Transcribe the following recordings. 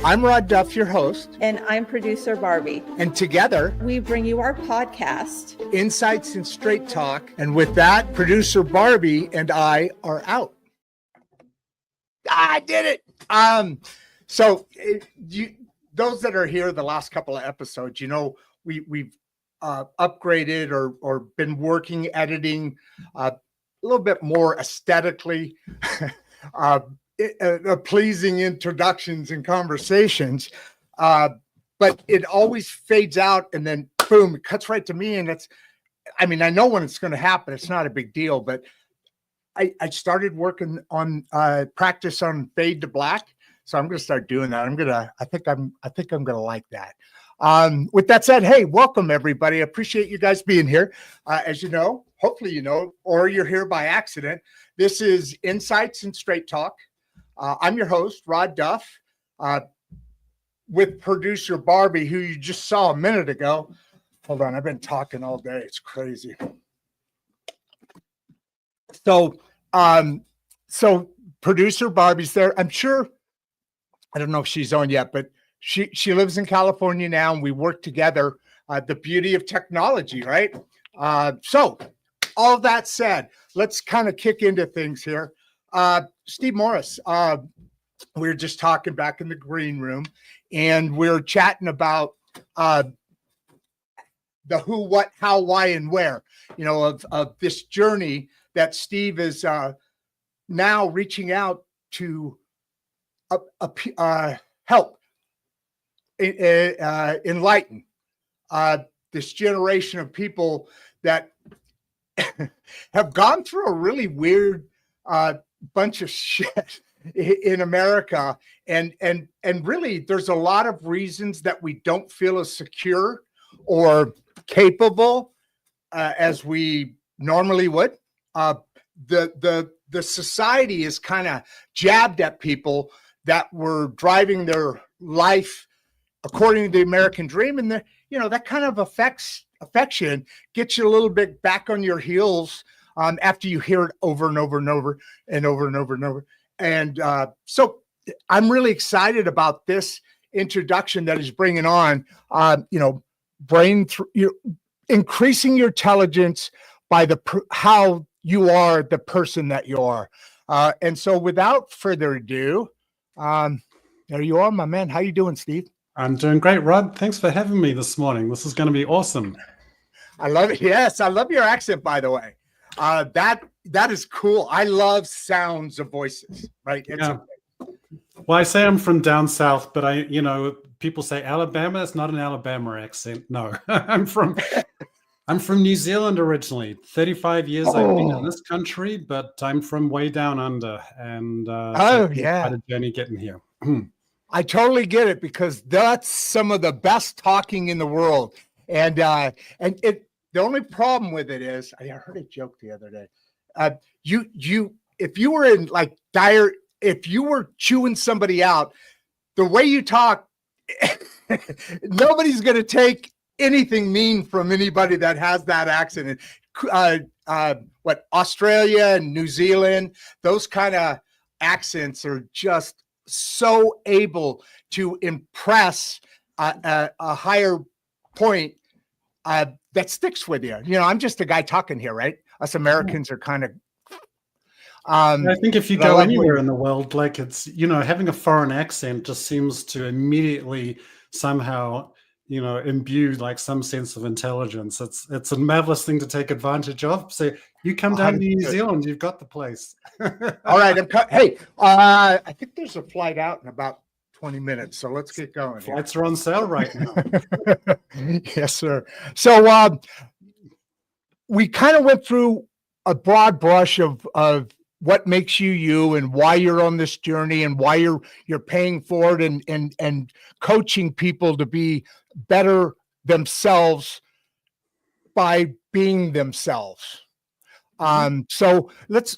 I'm Rod Duff, your host. And I'm producer Barbie. And together, we bring you our podcast, Insights and Straight Talk. And with that, producer Barbie and I are out. I did it. Those that are here the last couple of episodes, we've upgraded or been working, editing a little bit more aesthetically, pleasing introductions and conversations, but it always fades out and then boom, it cuts right to me. And I know when it's going to happen. It's not a big deal, but I started working on practice on fade to black. So I'm going to start doing that. I think I'm going to like that. With that said, hey, welcome everybody. I appreciate you guys being here. As you know, hopefully you know, or you're here by accident. This is Insights and Straight Talk. I'm your host, Rod Duff, with producer Barbie, who you just saw a minute ago. Hold on, I've been talking all day. It's crazy. So producer Barbie's there. I'm sure, I don't know if she's on yet, but she lives in California now, and we work together. The beauty of technology, right? So all of that said, let's kind of kick into things here. Steve Morris, we were just talking back in the green room, and we we're chatting about the who, what, how, why, and where, of this journey that Steve is now reaching out to help enlighten this generation of people that have gone through a really weird bunch of shit in America, and really there's a lot of reasons that we don't feel as secure or capable as we normally would. The society is kind of jabbed at people that were driving their life according to the American dream, and that kind of affects you and gets you a little bit back on your heels after you hear it over and over and over and over and over and over. And so I'm really excited about this introduction that he's bringing on, increasing your intelligence by how you are the person that you are. And so without further ado, there you are, my man. How you doing, Steve? I'm doing great, Rod. Thanks for having me this morning. This is going to be awesome. I love it. Yes, I love your accent, by the way. That is cool. I love sounds of voices, right? Yeah. Well, I say I'm from down south, but people say Alabama. It's not an Alabama accent. No, I'm from New Zealand originally. 35 years I've been in this country, but I'm from way down under, and quite a journey getting here. I totally get it, because that's some of the best talking in the world. And the only problem with it is, I heard a joke the other day. If you were in like if you were chewing somebody out, the way you talk, nobody's going to take anything mean from anybody that has that accent. Australia and New Zealand, those kind of accents are just so able to impress a higher point that sticks with you. I'm just a guy talking here, right? Us Americans are kind of. I think if you go anywhere in the world, like it's, having a foreign accent just seems to immediately somehow, imbue like some sense of intelligence. It's a marvelous thing to take advantage of. So you come down to New Zealand, you've got the place. All right. Hey, I think there's a flight out in about 20 minutes. So let's get going. Flights are on sale right now. Yes, sir. So we kind of went through a broad brush of what makes you you, and why you're on this journey, and why you're paying for it, and coaching people to be better themselves by being themselves. So let's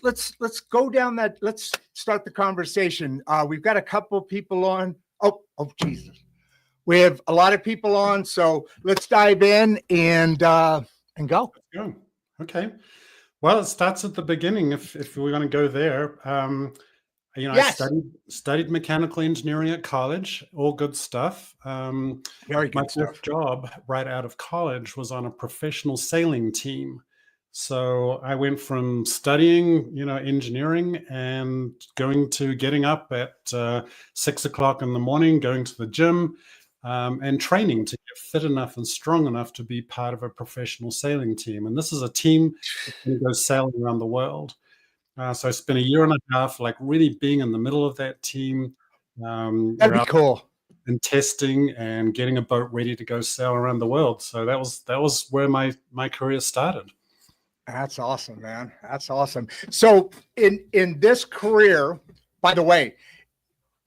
go down that. Let's start the conversation. We've got a couple of people on. Oh, Jesus. We have a lot of people on, so let's dive in and go. Okay. Well, it starts at the beginning if we're going to go there. I Yes. studied mechanical engineering at college, all good stuff. Very My good stuff. first job right out of college was on a professional sailing team. So I went from studying, engineering and getting up at 6 o'clock in the morning, going to the gym, and training to get fit enough and strong enough to be part of a professional sailing team. And this is a team that goes sailing around the world. So I spent a year and a half, like really being in the middle of that team. That'd We're be out cool. and testing and getting a boat ready to go sail around the world. So that was where my career started. That's awesome, man. That's awesome. So in this career, by the way,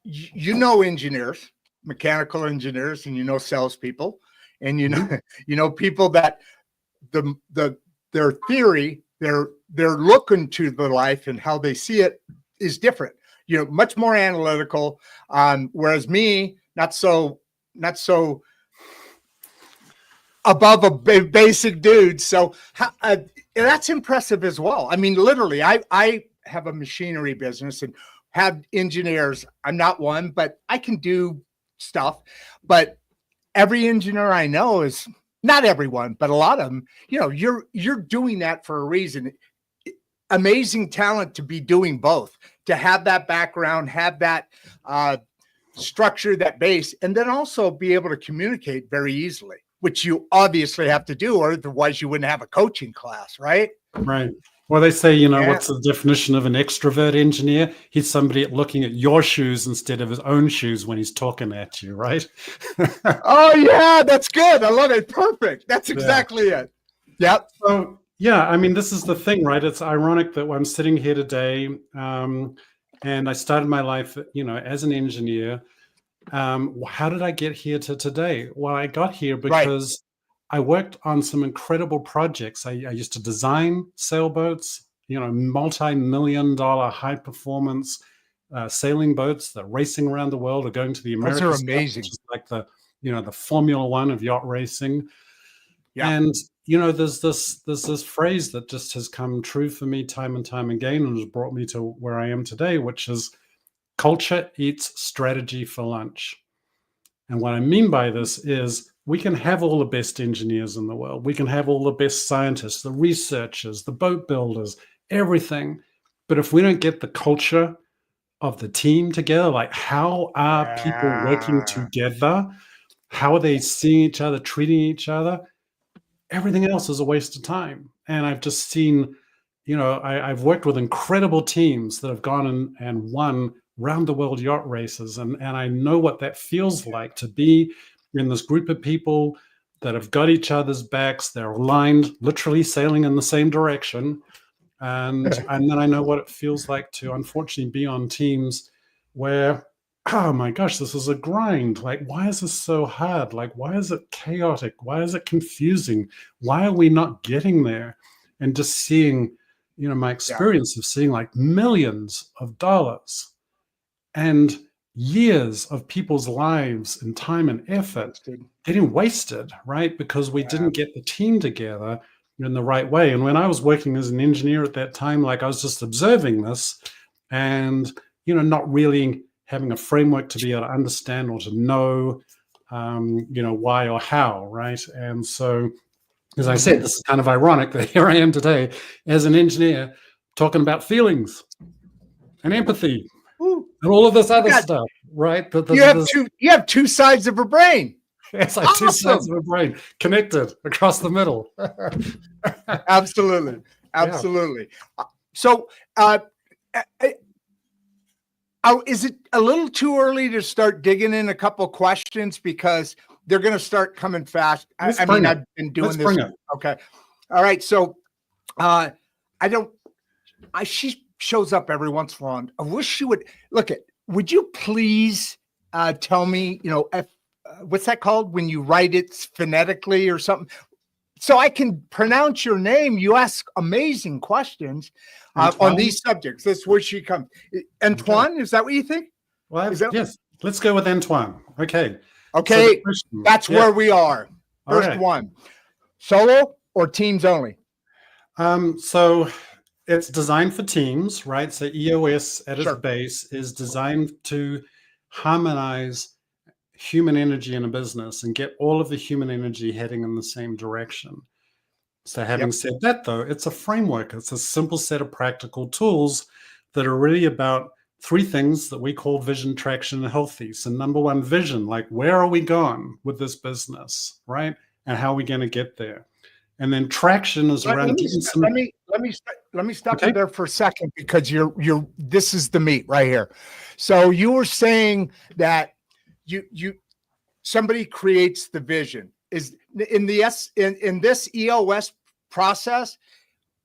you know engineers, mechanical engineers, and you know salespeople, and you know you know people that their theory, they're looking to the life and how they see it is different. Much more analytical. Whereas me, not so above a basic dude. So that's impressive as well. I mean, literally, I have a machinery business and have engineers. I'm not one, but I can do stuff. But every engineer I know is not everyone, but a lot of them. You're doing that for a reason. Amazing talent to be doing both, to have that background, have that structure, that base, and then also be able to communicate very easily, which you obviously have to do, or otherwise you wouldn't have a coaching class, right? Right. Well, they say, what's the definition of an extrovert engineer? He's somebody looking at your shoes instead of his own shoes when he's talking at you, right? Oh, yeah, that's good. I love it. Perfect. That's exactly it. Yep. So, yeah, I mean, this is the thing, right? It's ironic that I'm sitting here today, and I started my life, as an engineer. How did I get here to today? Well, I got here because I worked on some incredible projects. I used to design sailboats, multi-million-dollar high-performance sailing boats that are racing around the world or going to the Americas. Those are amazing. Which is like the Formula One of yacht racing. Yeah. And there's this phrase that just has come true for me time and time again, and has brought me to where I am today, which is culture eats strategy for lunch. And what I mean by this is we can have all the best engineers in the world. We can have all the best scientists, the researchers, the boat builders, everything. But if we don't get the culture of the team together, like how are people working together? How are they seeing each other, treating each other? Everything else is a waste of time. And I've just seen, I've worked with incredible teams that have gone and won round the world yacht races. And I know what that feels like to be in this group of people that have got each other's backs. They're aligned, literally sailing in the same direction. And then I know what it feels like to unfortunately be on teams where, oh my gosh, this is a grind. Like, why is this so hard? Like, why is it chaotic? Why is it confusing? Why are we not getting there? And just seeing, my experience of seeing like millions of dollars and years of people's lives and time and effort getting wasted, right? Because we didn't get the team together in the right way. And when I was working as an engineer at that time, like I was just observing this and, not really having a framework to be able to understand or to know, why or how, right? And so, as I said, this is kind of ironic that here I am today as an engineer talking about feelings and empathy and all of this other stuff, right? You have two sides of a brain. Yes, I have two sides of a brain connected across the middle. Absolutely. So, is it a little too early to start digging in a couple questions, because they're going to start coming fast? I've been doing this. Okay. All right. So, she shows up every once in a while. I wish she would would you please tell me, what's that called when you write it phonetically or something, so I can pronounce your name? You ask amazing questions on these subjects. That's where she comes. Antoine, okay. Is that what you think? Well, yes. Let's go with Antoine. Okay. Okay. So that's where we are. First one. Solo or teams only? So it's designed for teams, right? So EOS at its Sure. base is designed to harmonize human energy in a business and get all of the human energy heading in the same direction. So having Yep. said that, though, it's a framework. It's a simple set of practical tools that are really about three things that we call vision, traction, and healthy. So number one, vision, like where are we going with this business, right? And how are we going to get there? And then traction is Let around me getting st- some. let me stop Okay. you there for a second, because you're this is the meat right here. So you were saying that you somebody creates the vision. Is in the in this EOS process,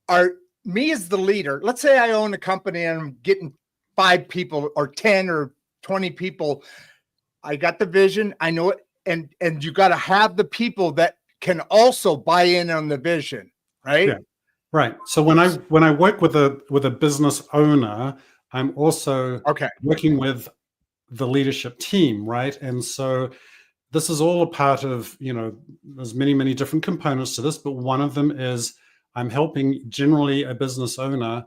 are me as the leader, let's say I own a company and I'm getting 5 people or 10 or 20 people. I got the vision, I know it, and you got to have the people that can also buy in on the vision, right? Yeah. Right. So when I work with a business owner, I'm also Okay. working with the leadership team, right? And so this is all a part of, there's many different components to this, but one of them is I'm helping generally a business owner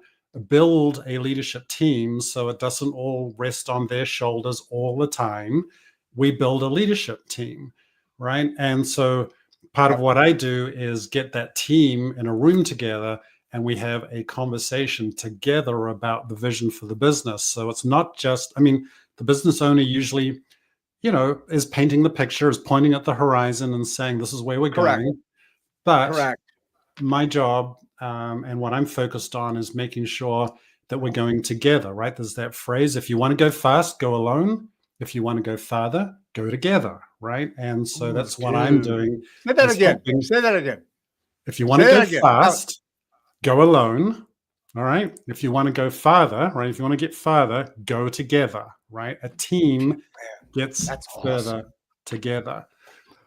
build a leadership team so it doesn't all rest on their shoulders all the time. We build a leadership team, right? And so part of Yep. what I do is get that team in a room together and we have a conversation together about the vision for the business. So it's not just, the business owner usually is painting the picture, is pointing at the horizon and saying, this is where we're Correct. going. But Correct. my job and what I'm focused on is making sure that we're going together, right? There's that phrase, if you want to go fast, go alone. If you want to go farther, go together, right? And so Oh, that's what I'm dude. doing. Say that Is again. helping. Say that again. If you want Say to that go again. fast, go alone. All right. If you want to go farther, right? If you want to get farther, go together, right? A team gets That's further awesome. together.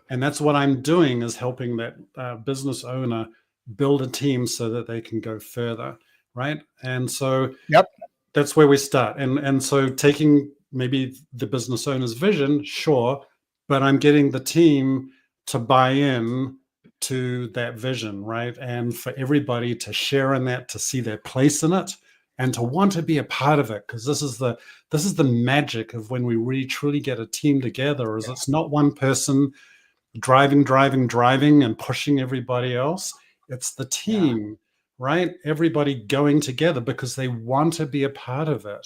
And that's what I'm doing, is helping that business owner build a team so that they can go further, right? And so Yep. that's where we start. And so taking maybe the business owner's vision, sure, but I'm getting the team to buy in to that vision, right? And for everybody to share in that, to see their place in it, and to want to be a part of it, because this is the magic of when we really truly get a team together. Is it's not one person driving and pushing everybody else. It's the team, right? Everybody going together because they want to be a part of it.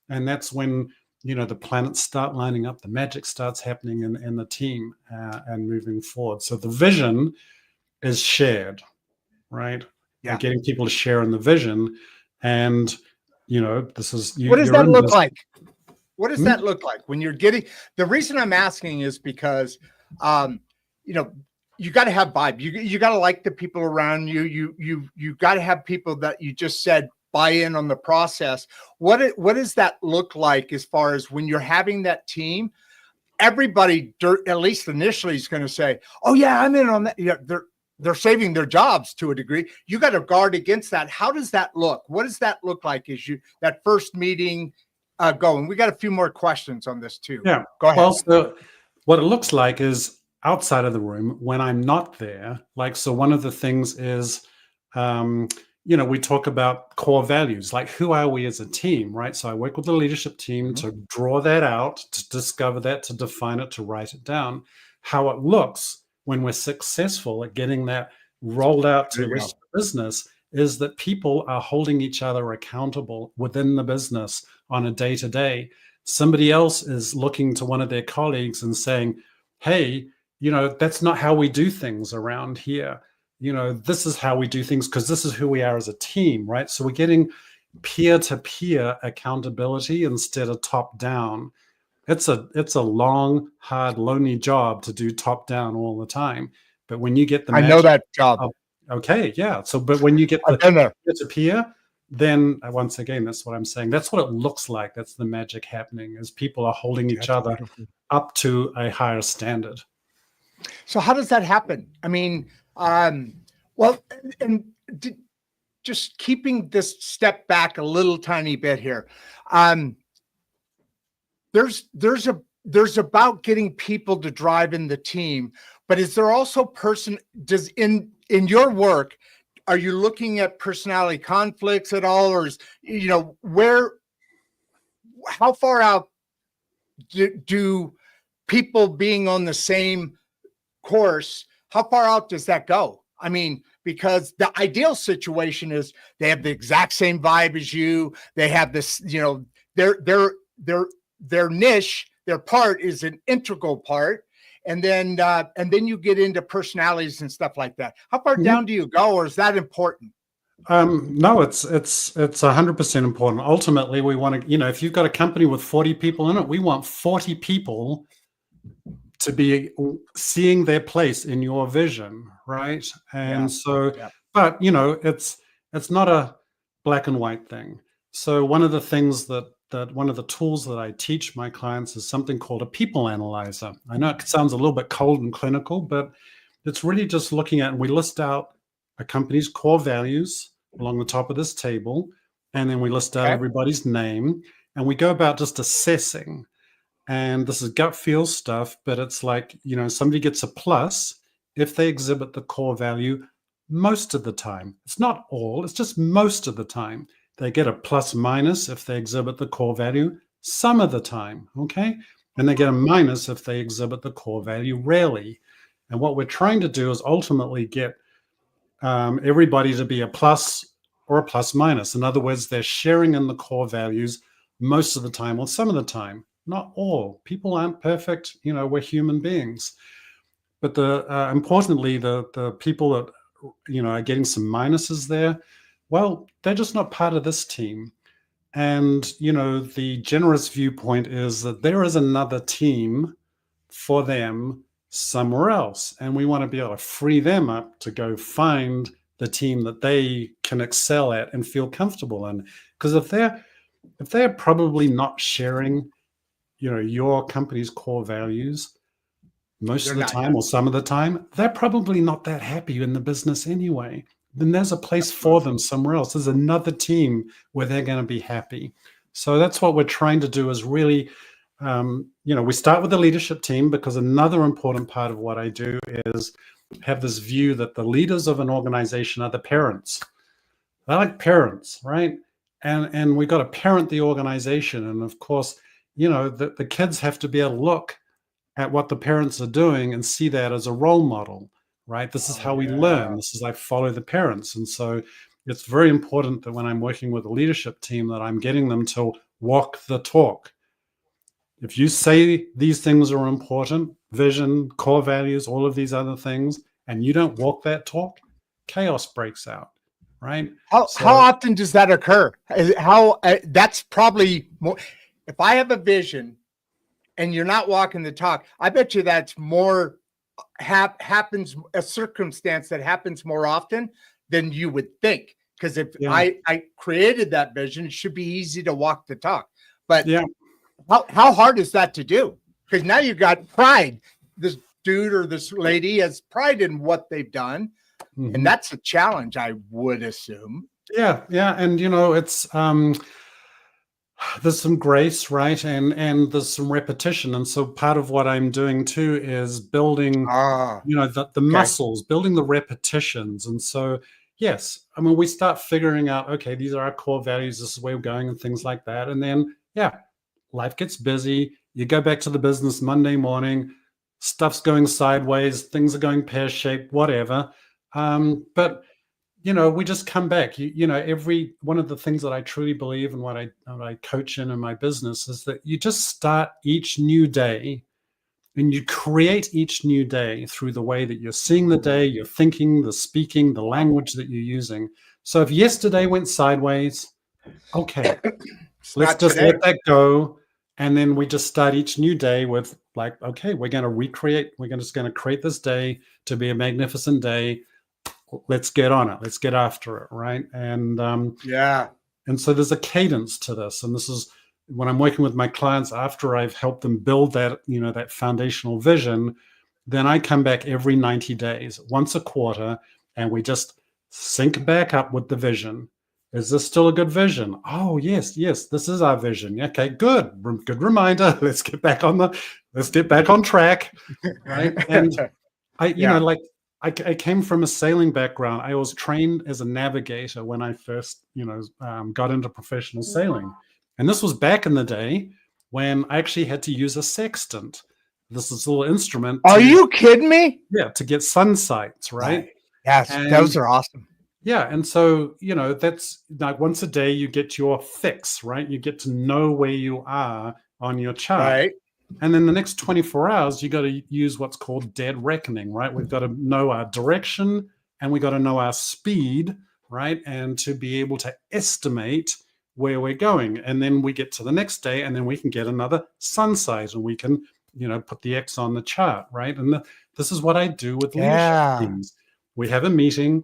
And that's when, the planets start lining up, the magic starts happening in the team and moving forward. So the vision is shared, right? Yeah. Getting people to share in the vision. And, this is, What does you're that in look this. like? What does that look like when you're getting? The reason I'm asking is because, you got to have vibe. You got to like the people around you. You got to have people that you just said buy in on the process. What does that look like as far as when you're having that team? Everybody, at least initially, is going to say, "Oh yeah, I'm in on that." Yeah, they're saving their jobs to a degree. You got to guard against that. How does that look? What does that look like as you that first meeting going? We got a few more questions on this too. Yeah. Go ahead. Well, so what it looks like is outside of the room when I'm not there. Like, so one of the things is, we talk about core values, like who are we as a team, right? So I work with the leadership team to draw that out, to discover that, to define it, to write it down. How it looks when we're successful at getting that rolled out to the rest of the business is that people are holding each other accountable within the business on a day-to-day. Somebody else is looking to one of their colleagues and saying, hey, that's not how we do things around here. This is how we do things because this is who we are as a team, right? So we're getting peer-to-peer accountability instead of top-down. It's a long, hard, lonely job to do top-down all the time. But when you get the I know that job. Okay, yeah. So, but when you get the I've been there. peer-to-peer, then once again, that's what I'm saying. That's what it looks like. That's the magic happening, is people are holding each other up to a higher standard. So how does that happen? I mean, well, and just keeping this step back a little tiny bit here. There's about getting people to drive in the team, but is there also does in your work, are you looking at personality conflicts at all, or is, how far out do people being on the same course, how far out does that go? I mean, because the ideal situation is they have the exact same vibe as you. They have this, their niche, their part is an integral part. And then you get into personalities and stuff like that. How far down do you go, or is that important? No, it's 100% important. Ultimately, we want to, if you've got a company with 40 people in it, we want 40 people to be seeing their place in your vision, right? And but it's not a black and white thing. So one of the things that one of the tools that I teach my clients is something called a people analyzer. I know it sounds a little bit cold and clinical, but it's really just looking at, and we list out a company's core values along the top of this table, and then we list out everybody's name, and we go about just assessing. And this is gut feel stuff, but it's like, somebody gets a plus if they exhibit the core value most of the time. It's not all, it's just most of the time. They get a plus minus if they exhibit the core value some of the time, okay? And they get a minus if they exhibit the core value rarely. And what we're trying to do is ultimately get everybody to be a plus or a plus minus. In other words, they're sharing in the core values most of the time or some of the time. Not all. People aren't perfect. We're human beings. But importantly, the people that are getting some minuses there, well, they're just not part of this team. And the generous viewpoint is that there is another team for them somewhere else, and we want to be able to free them up to go find the team that they can excel at and feel comfortable in. Because if they're probably not sharing your company's core values most of the time or some of the time, they're probably not that happy in the business anyway. Then there's a place for them somewhere else. There's another team where they're going to be happy. So that's what we're trying to do, is really, we start with the leadership team, because another important part of what I do is have this view that the leaders of an organization are the parents. They're like parents, right? And we got to parent the organization. And of course, the kids have to be able to look at what the parents are doing and see that as a role model, right? This is how we learn. This is like follow the parents. And so it's very important that when I'm working with a leadership team, that I'm getting them to walk the talk. If you say these things are important, vision, core values, all of these other things, and you don't walk that talk, chaos breaks out, right? How often does that occur? That's probably more. If I have a vision and you're not walking the talk, I bet you that's more happens, a circumstance that happens more often than you would think. Because if I created that vision, it should be easy to walk the talk. But how hard is that to do? Because now you've got pride. This dude or this lady has pride in what they've done. Mm-hmm. And that's a challenge, I would assume. Yeah. And, it's there's some grace, right? And there's some repetition. And so part of what I'm doing too is building, the muscles, building the repetitions. And so, yes, I mean, we start figuring out, okay, these are our core values. This is where we're going and things like that. And then, life gets busy. You go back to the business Monday morning, stuff's going sideways, things are going pear-shaped, whatever. But we just come back. Every one of the things that I truly believe and what I coach in my business is that you just start each new day, and you create each new day through the way that you're seeing the day, you're thinking, the speaking, the language that you're using. So if yesterday went sideways, okay, let's just let that go. And then we just start each new day with like, okay, we're going to create this day to be a magnificent day. Let's get on it. Let's get after it. Right. And and so there's a cadence to this. And this is when I'm working with my clients, after I've helped them build that, that foundational vision, then I come back every 90 days, once a quarter, and we just sync back up with the vision. Is this still a good vision? Oh, yes, this is our vision. Okay, good reminder. Let's get back on track. Right. And I, like I came from a sailing background. I was trained as a navigator when I first, got into professional sailing. And this was back in the day when I actually had to use a sextant. This is a little instrument. Are you kidding me? Yeah, to get sun sights, right? Yes, And those are awesome. yeah, and so, that's like once a day you get your fix, right? You get to know where you are on your chart. Right. And then the next 24 hours, you got to use what's called dead reckoning, right? We've got to know our direction and we got to know our speed, right? And to be able to estimate where we're going. And then we get to the next day and then we can get another sun sight and we can, put the X on the chart, right? And this is what I do with leadership teams. We have a meeting.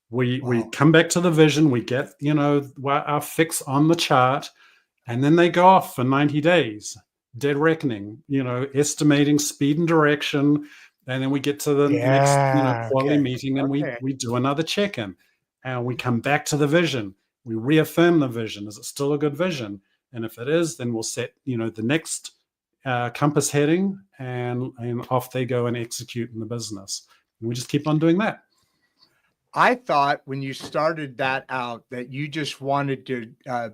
We come back to the vision. We get, our fix on the chart. And then they go off for 90 days. Dead reckoning, estimating speed and direction, and then we get to the next, quarterly meeting, and we do another check-in, and we come back to the vision. We reaffirm the vision. Is it still a good vision? And if it is, then we'll set, the next compass heading, and off they go and execute in the business. And we just keep on doing that. I thought when you started that out that you just wanted to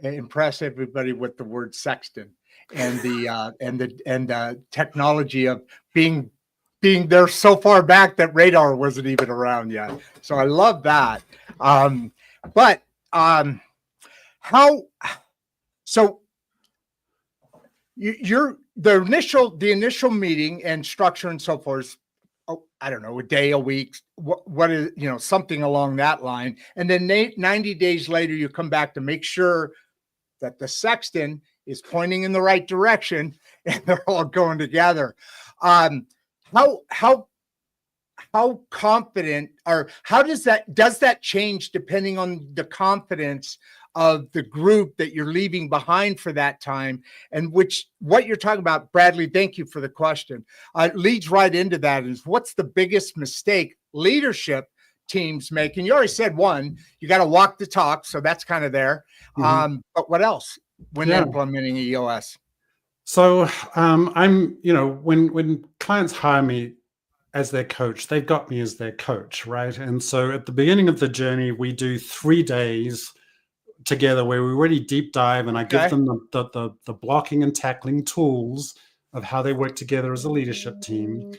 impress everybody with the word sextant. And the technology of being there so far back that radar wasn't even around yet. So I love that. But how? So you're the initial meeting and structure and so forth. Oh, I don't know, a day, a week, what is, something along that line. And then 90 days later, you come back to make sure that the sextant is pointing in the right direction and they're all going together. How confident, or how does that change depending on the confidence of the group that you're leaving behind for that time? And what you're talking about, Bradley, thank you for the question. Leads right into that is, what's the biggest mistake leadership teams make? And you already said one, you got to walk the talk. So that's kind of there. Mm-hmm. But what else when implementing EOS? So I'm, when clients hire me as their coach, they've got me as their coach, right? And so at the beginning of the journey, we do 3 days together where we really deep dive, and I give them the blocking and tackling tools of how they work together as a leadership team.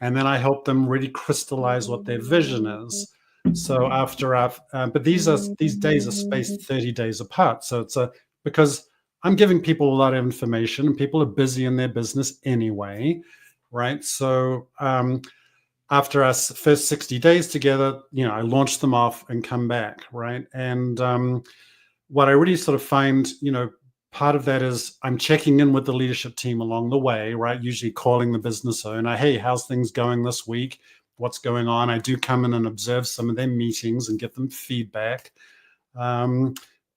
And then I help them really crystallize what their vision is. So after but these days are spaced 30 days apart. So it's because I'm giving people a lot of information and people are busy in their business anyway, right? So after our first 60 days together, I launch them off and come back, right? And what I really sort of find, part of that is I'm checking in with the leadership team along the way, right? Usually calling the business owner, hey, how's things going this week? What's going on? I do come in and observe some of their meetings and get them feedback.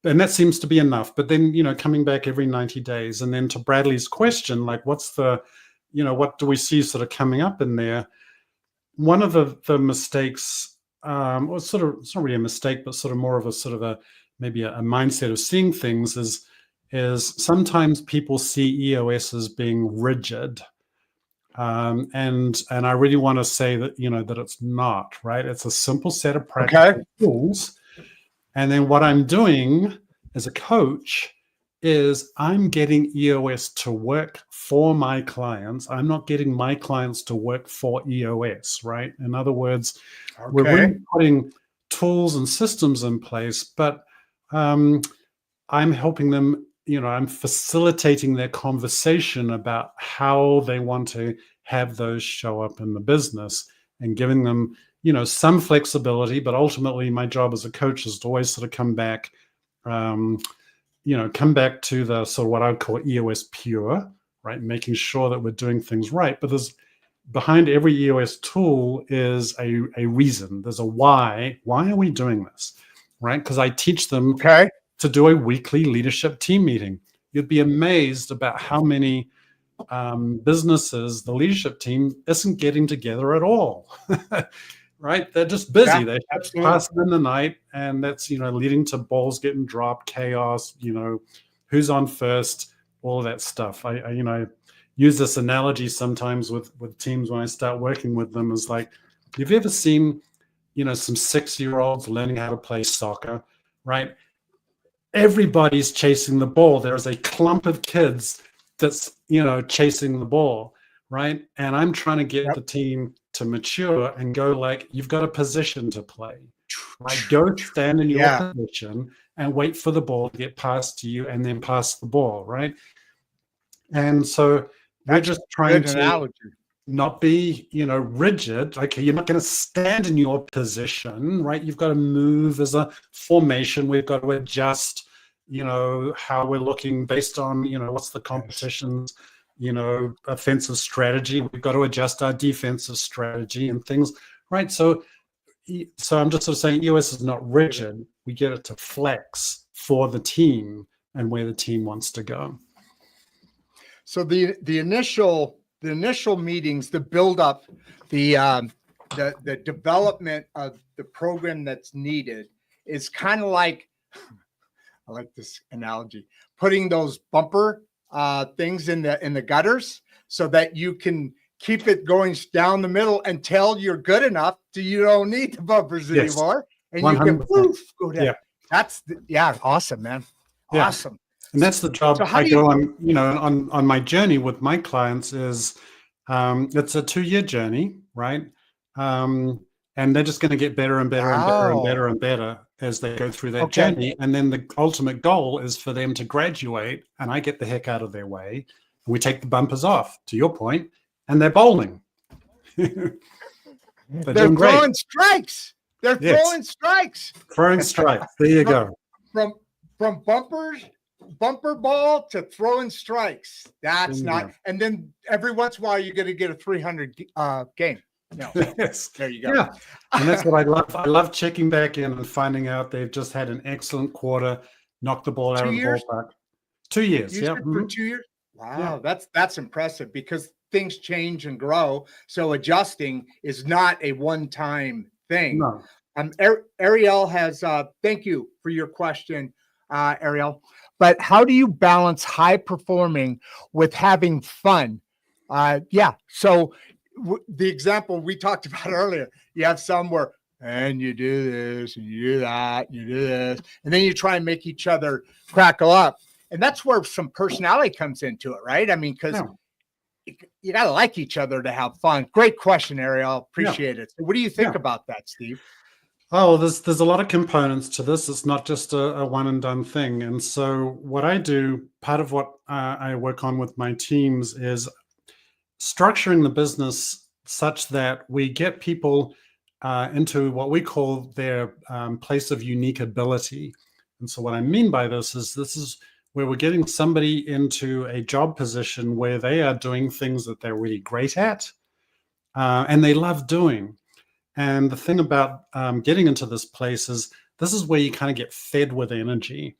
And that seems to be enough. But then, coming back every 90 days. And then to Bradley's question, like, what's the, what do we see sort of coming up in there? One of the mistakes, or sort of, it's not really a mistake, but sort of more of maybe a mindset of seeing things is sometimes people see EOS as being rigid. And I really want to say that, that it's not, right? It's a simple set of practical tools. And then what I'm doing as a coach is I'm getting EOS to work for my clients. I'm not getting my clients to work for EOS, right? In other words, we're really putting tools and systems in place, but I'm helping them, I'm facilitating their conversation about how they want to have those show up in the business and giving them, some flexibility. But ultimately, my job as a coach is to always sort of come back to the sort of what I would call EOS pure, right? Making sure that we're doing things right. But behind every EOS tool is a reason. There's a why. Why are we doing this, right? Because I teach them to do a weekly leadership team meeting. You'd be amazed about how many businesses the leadership team isn't getting together at all. Right? They're just busy. They pass in the night, and that's, leading to balls getting dropped, chaos, who's on first, all of that stuff. I use this analogy sometimes with teams when I start working with them, is like, You've ever seen, some 6-year-olds learning how to play soccer, right? Everybody's chasing the ball. There is a clump of kids that's, chasing the ball, right? And I'm trying to get the team to mature and go like, you've got a position to play, right? Go stand in your position and wait for the ball to get passed to you and then pass the ball, right? And so we're just trying to not be, rigid. Okay, you're not going to stand in your position, right? You've got to move as a formation. We've got to adjust, how we're looking based on, what's the competition's, offensive strategy. We've got to adjust our defensive strategy and things, right? So I'm just sort of saying EOS is not rigid. We get it to flex for the team and where the team wants to go. So the initial meetings, the build up, the development of the program that's needed is kind of like, I like this analogy, putting those bumper things in the gutters so that you can keep it going down the middle until you're good enough to you don't need the bumpers anymore, and 100%. You can poof go down. That's awesome, man. Awesome. And that's the job I go on, on my journey with my clients is it's a 2-year journey, right? And they're just going to get better and better and better and better and better as they go through that journey. And then the ultimate goal is for them to graduate and I get the heck out of their way. And we take the bumpers off, to your point, and they're bowling. They're doing great. Throwing strikes. They're throwing strikes. Throwing strikes. There you go. From bumper ball to throwing strikes. That's not. And then every once in a while, you're going to get a 300 game. No. Yes. There you go. Yeah. And that's what I love. I love checking back in and finding out they've just had an excellent quarter, knocked the ball out of the ballpark. 2 years. Yeah. For 2 years. Wow. Yeah. That's impressive because things change and grow. So adjusting is not a one-time thing. No. Ariel has, thank you for your question, Ariel. But how do you balance high performing with having fun? So the example we talked about earlier, you have some where, and you do this, and you do that, and you do this, and then you try and make each other crackle up. And that's where some personality comes into it, right? I mean, because you got to like each other to have fun. Great question, Ariel. Appreciate it. So what do you think about that, Steve? Oh, there's a lot of components to this. It's not just a one and done thing. And so what I do, part of what I work on with my teams is structuring the business such that we get people into what we call their place of unique ability. And so what I mean by this is where we're getting somebody into a job position where they are doing things that they're really great at and they love doing. And the thing about getting into this place is this is where you kind of get fed with energy,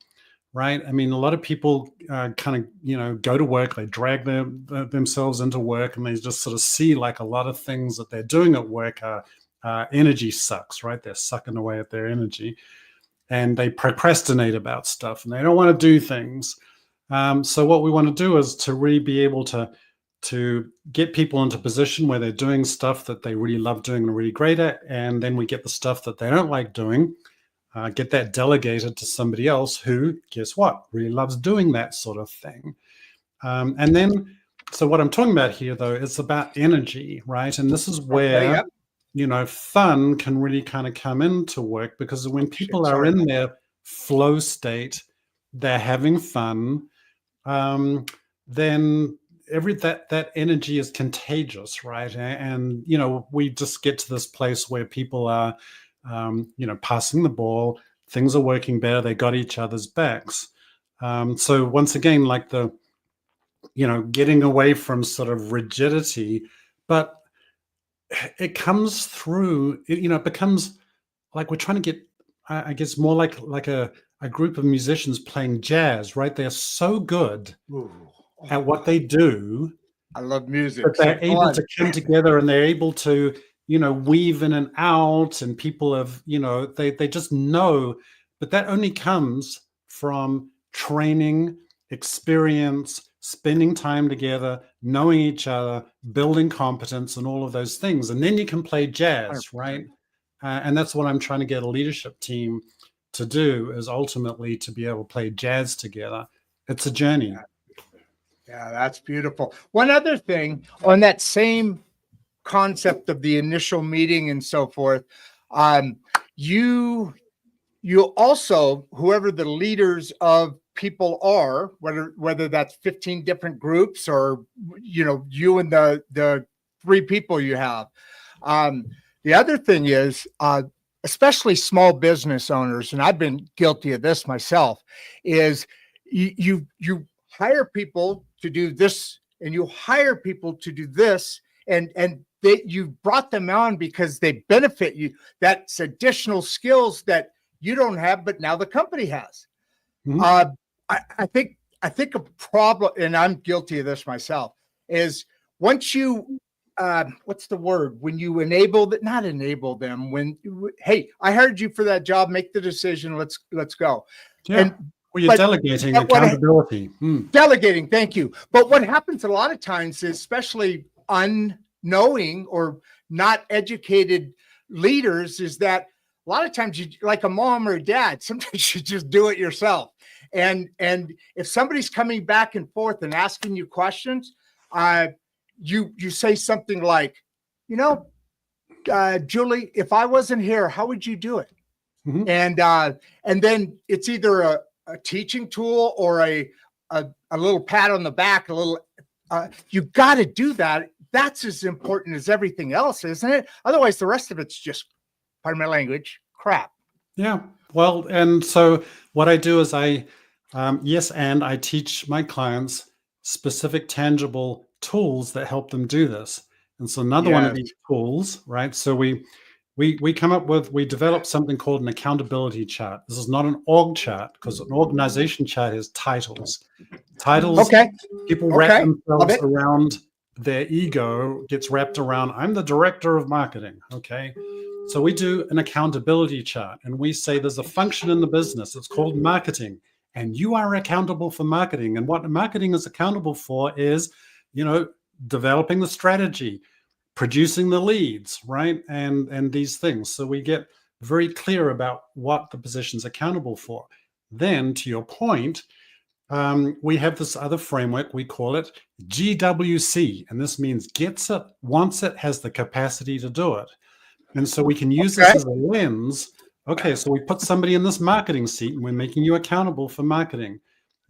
right? I mean, a lot of people kind of, go to work, they drag themselves into work and they just sort of see like a lot of things that they're doing at work are energy sucks, right? They're sucking away at their energy and they procrastinate about stuff and they don't want to do things. So what we want to do is to really be able to get people into a position where they're doing stuff that they really love doing and are really great at, and then we get the stuff that they don't like doing, get that delegated to somebody else who, guess what, really loves doing that sort of thing. And then, so what I'm talking about here, though, is about energy, right? And this is where, fun can really kind of come into work, because when people are in their flow state, they're having fun, then that energy is contagious, right? And we just get to this place where people are passing the ball, things are working better, they got each other's backs. So once again, like the getting away from sort of rigidity, but it comes through, it becomes like we're trying to get, I guess, more like a group of musicians playing jazz, right? They're so good at what they do. I love music. But they're able to come together and they're able to, weave in and out, and people have, they just know, but that only comes from training, experience, spending time together, knowing each other, building competence, and all of those things. And then you can play jazz, 100%. right? And that's what I'm trying to get a leadership team to do, is ultimately to be able to play jazz together. It's a journey. Yeah, that's beautiful. One other thing on that same concept of the initial meeting and so forth, you also, whoever the leaders of people are, whether that's 15 different groups or you and the 3 people you have. The other thing is, especially small business owners, and I've been guilty of this myself, is you hire people to do this, and you hire people to do this, and you brought them on because they benefit you. That's additional skills that you don't have, but now the company has. Mhm. I think a problem, and I'm guilty of this myself, is once you what's the word, when you not enable them, hey, I hired you for that job, make the decision, let's go. Yeah. And Well, you're but delegating that what accountability. delegating, thank you. But what happens a lot of times is, especially unknowing or not educated leaders, is that a lot of times, you, like a mom or a dad, sometimes you just do it yourself. And if somebody's coming back and forth and asking you questions, you say something like, Julie, if I wasn't here, how would you do it? Mhm. And then it's either a teaching tool or a little pat on the back, a little. You got to do that. That's as important as everything else, isn't it? Otherwise, the rest of it's just, pardon my language, crap. Yeah. Well, and so what I do is I teach my clients specific tangible tools that help them do this. And so another one of Yes. these tools, right? So we develop something called an accountability chart. This is not an org chart, because an organization chart has titles. Titles, Okay. people wrap Okay. Love themselves it. around, their ego gets wrapped around, I'm the director of marketing. Okay. So we do an accountability chart, and we say there's a function in the business. It's called marketing, and you are accountable for marketing. And what marketing is accountable for is, developing the strategy, producing the leads, right? And these things. So we get very clear about what the position's accountable for. Then, to your point, we have this other framework. We call it GWC, and this means gets it, wants it, has the capacity to do it. And so we can use this Okay. as a lens. Okay, so we put somebody in this marketing seat, and we're making you accountable for marketing.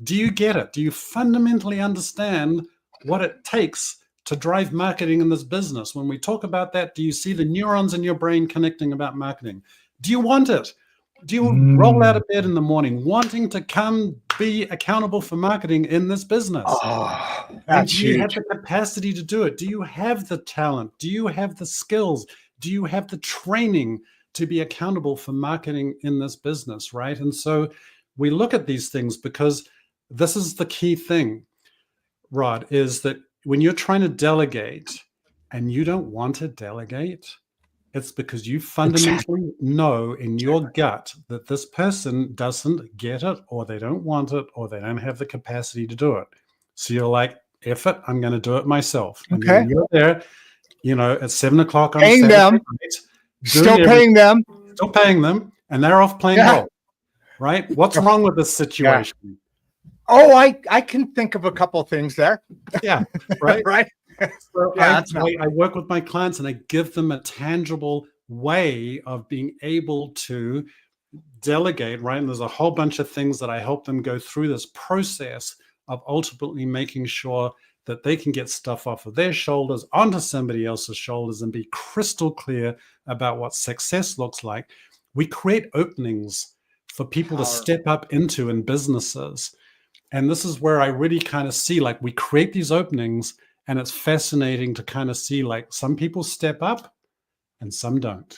Do you get it? Do you fundamentally understand what it takes to drive marketing in this business? When we talk about that, do you see the neurons in your brain connecting about marketing? Do you want it? Do you roll out of bed in the morning wanting to come be accountable for marketing in this business? Oh, And that's do you have huge. the capacity to do it? Do you have the talent? Do you have the skills? Do you have the training to be accountable for marketing in this business, right? And so we look at these things because this is the key thing, Rod, is that when you're trying to delegate and you don't want to delegate, it's because you fundamentally know in your gut that this person doesn't get it, or they don't want it, or they don't have the capacity to do it. So you're like, F it, I'm going to do it myself. And Okay. then you're there, at 7 o'clock on Paying Saturday them. night, Still paying them. still paying them, and they're off playing Yeah. golf, right? What's wrong with this situation? Oh, I can think of a couple of things there. Yeah, right. Right. So Yeah, I work with my clients, and I give them a tangible way of being able to delegate, right? And there's a whole bunch of things that I help them go through this process of ultimately making sure that they can get stuff off of their shoulders onto somebody else's shoulders and be crystal clear about what success looks like. We create openings for people to step up into in businesses. And this is where I really kind of see, like, we create these openings, and it's fascinating to kind of see, like, some people step up and some don't.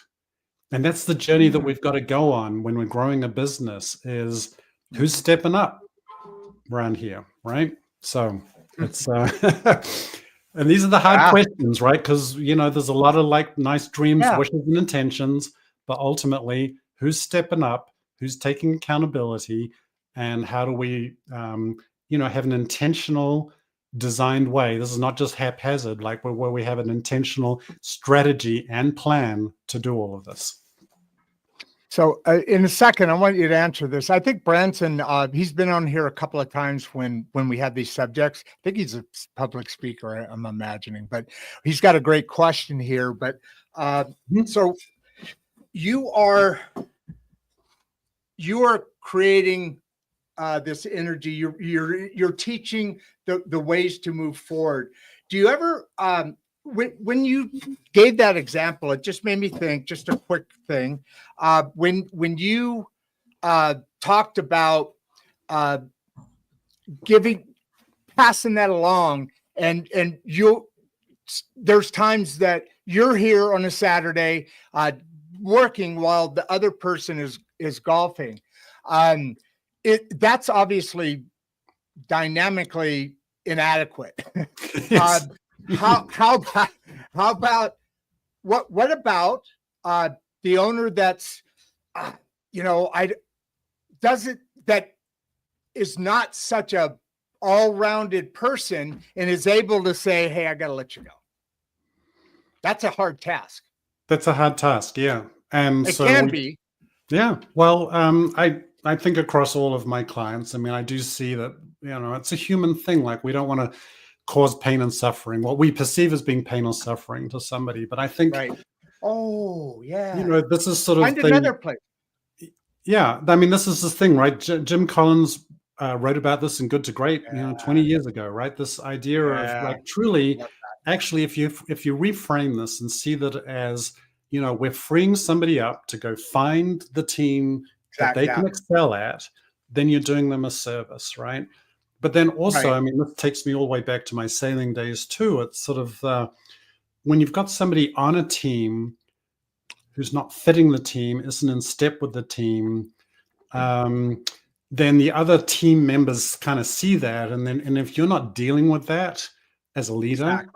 And that's the journey that we've got to go on when we're growing a business, is who's stepping up around here, right? So it's and these are the hard questions, right? Because there's a lot of like nice dreams, wishes, and intentions, but ultimately, who's stepping up, who's taking accountability, and how do we have an intentional designed way. This is not just haphazard, like where we have an intentional strategy and plan to do all of this. So in a second, I want you to answer this. I think Branson, he's been on here a couple of times when we have these subjects. I think he's a public speaker, I'm imagining, but he's got a great question here. But so you are creating this energy. You're teaching the ways to move forward. Do you ever when you gave that example, it just made me think, just a quick thing. When you talked about passing that along, and there's times that you're here on a Saturday working while the other person is golfing. That's obviously dynamically inadequate. Yes. How about what about the owner that's that is not such a all-rounded person and is able to say, hey, I gotta let you go? That's a hard task. That's a hard task, yeah. And it can be. Yeah. Well, I think across all of my clients, I mean, I do see that, it's a human thing. Like, we don't want to cause pain and suffering, what we perceive as being pain or suffering to somebody. But I think, right. Oh, yeah. This is sort of find another place. Yeah. I mean, this is the thing, right? Jim Collins wrote about this in Good to Great, 20 years ago, right? This idea of like truly, actually, if you reframe this and see that as, we're freeing somebody up to go find the team that they can excel at, then you're doing them a service, right? But then also, I mean, this takes me all the way back to my sailing days too. It's sort of when you've got somebody on a team who's not fitting the team, isn't in step with the team, then the other team members kind of see that. And if you're not dealing with that as a leader,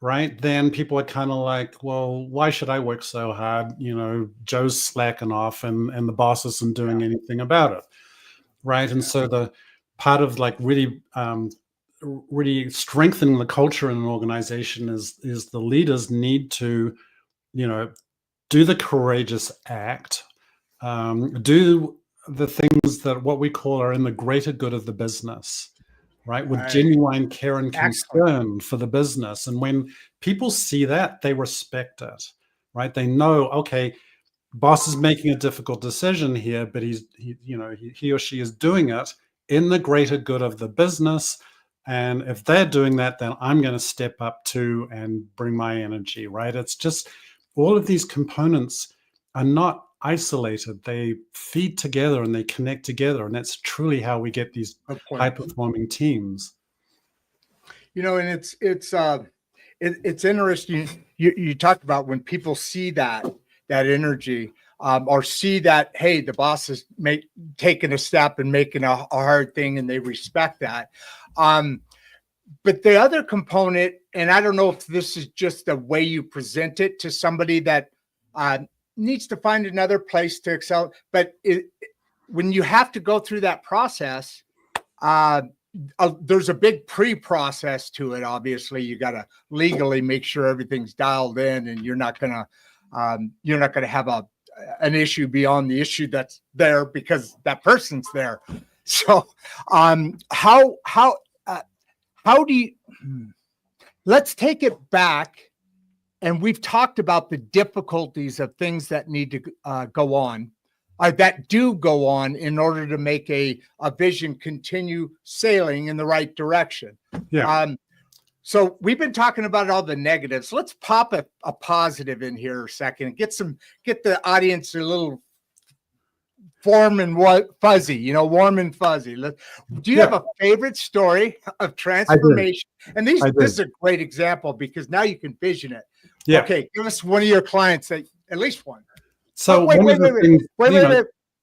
right, then people are kind of like, well, why should I work so hard? Joe's slacking off and the boss isn't doing anything about it, right? And so the part of like really strengthening the culture in an organization is the leaders need to, do the courageous act, do the things that what we call are in the greater good of the business, right? With genuine care and concern for the business. And when people see that, they respect it, right? They know, okay, boss is making a difficult decision here, but he or she is doing it in the greater good of the business. And if they're doing that, then I'm going to step up too and bring my energy, right? It's just all of these components are not isolated. They feed together and they connect together. And that's truly how we get these high-performing teams. And it's interesting. You talked about when people see that energy, or see that, hey, the boss is taking a step and making a hard thing, and they respect that. But the other component, and I don't know if this is just the way you present it to somebody that needs to find another place to excel, but when you have to go through that process, there's a big pre-process to it. Obviously, you got to legally make sure everything's dialed in, and you're not gonna have an issue beyond the issue that's there because that person's there. So, how do you? Let's take it back, and we've talked about the difficulties of things that need to go on. That do go on in order to make a vision continue sailing in the right direction. Yeah. So we've been talking about all the negatives. Let's pop a positive in here a second. Get the audience a little warm and fuzzy. Warm and fuzzy. Do you have a favorite story of transformation? And this is a great example because now you can vision it. Yeah. Okay, give us one of your clients that at least one. So wait.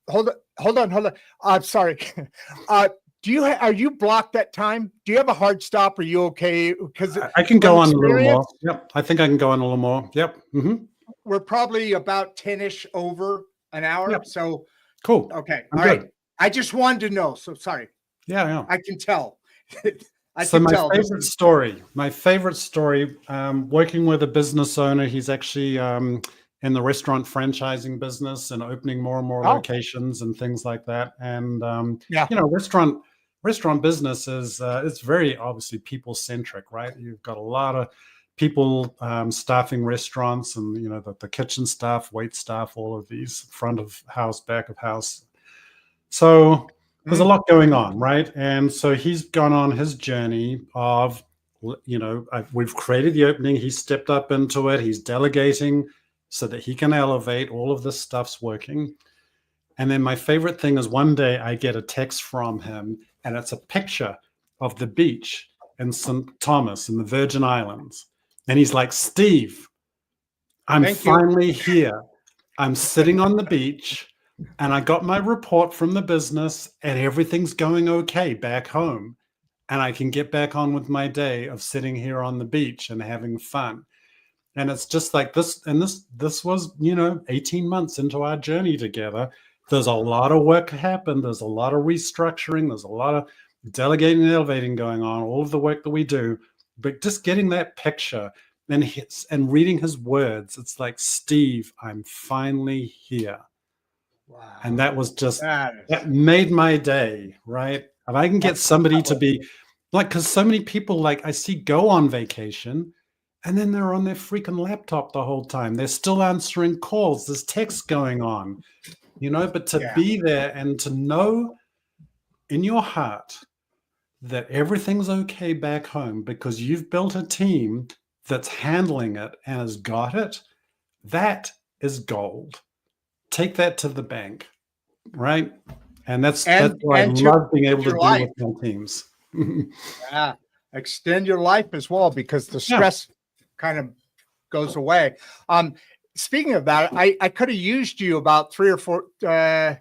Hold on. I'm sorry. Are you blocked that time? Do you have a hard stop? Are you okay? Because I can go on a little more. Yep. I think I can go on a little more. Yep. Mm-hmm. We're probably about 10-ish over an hour. Yep. So cool. Okay. All right. I just wanted to know. So sorry. Yeah. I can tell. I So can my tell. favorite story, working with a business owner. He's actually in the restaurant franchising business and opening more and more Oh, locations and things like that. And yeah. restaurant business is it's very obviously people centric, right? You've got a lot of people staffing restaurants, and the kitchen staff, wait staff, all of these, front of house, back of house. So there's a Mm, lot going on, right? And so he's gone on his journey of, we've created the opening. He stepped up into it. He's delegating so that he can elevate. All of this stuff's working. And then my favorite thing is one day I get a text from him, and it's a picture of the beach in St. Thomas in the Virgin Islands. And he's like, Steve, I'm thank you. finally here. I'm sitting on the beach, and I got my report from the business, and everything's going okay back home. And I can get back on with my day of sitting here on the beach and having fun. And it's just like this. And this was, 18 months into our journey together. There's a lot of work happened. There's a lot of restructuring. There's a lot of delegating and elevating going on, all of the work that we do. But just getting that picture and reading his words, it's like, Steve, I'm finally here. Wow. And that was just, That that made my day, right? If I can get somebody to be like, because so many people, like, I see go on vacation and then they're on their freaking laptop the whole time. They're still answering calls. There's text going on, but to be there and to know in your heart that everything's okay back home because you've built a team that's handling it and has got it, that is gold. Take that to the bank, right? And that's what I love being able to do with my teams. Yeah, extend your life as well, because the stress kind of goes away. Speaking of that, I could have used you about 2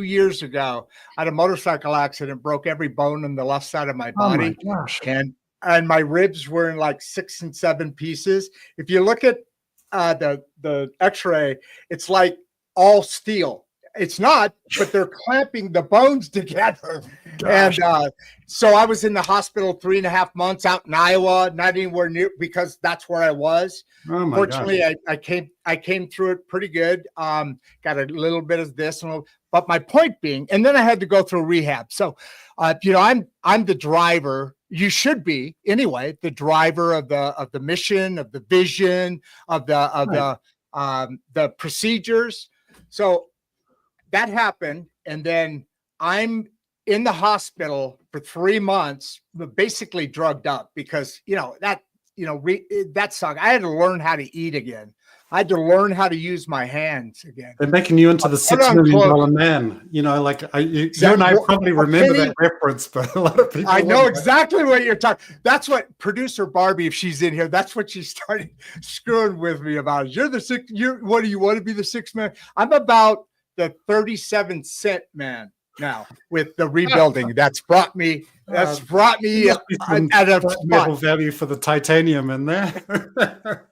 years ago. I had a motorcycle accident, broke every bone in the left side of my body. Oh my gosh. And my ribs were in like 6 and 7 pieces. If you look at the x-ray, it's like all steel. It's not, but they're clamping the bones together. Gosh. And so I was in the hospital 3.5 months out in Iowa, not anywhere near, because that's where I was. Oh my Fortunately, gosh. I came through it pretty good. Got a little bit of this, but my point being, and then I had to go through rehab. So, I'm the driver. You should be anyway, the driver of the mission, of the vision, of the procedures. So that happened, and then I'm in the hospital for 3 months, basically drugged up, because that sucked. I had to learn how to eat again. I had to learn how to use my hands again. They're making you into the $6 million man. You and I probably remember that reference, but a lot of people. I know exactly what you're talking. That's what producer Barbie, if she's in here, that's what she started screwing with me about. You're the six. What do you want to be, the $6 million? I'm about the 37-cent man now with the rebuilding. That's brought me at a spot. Value for the titanium in there.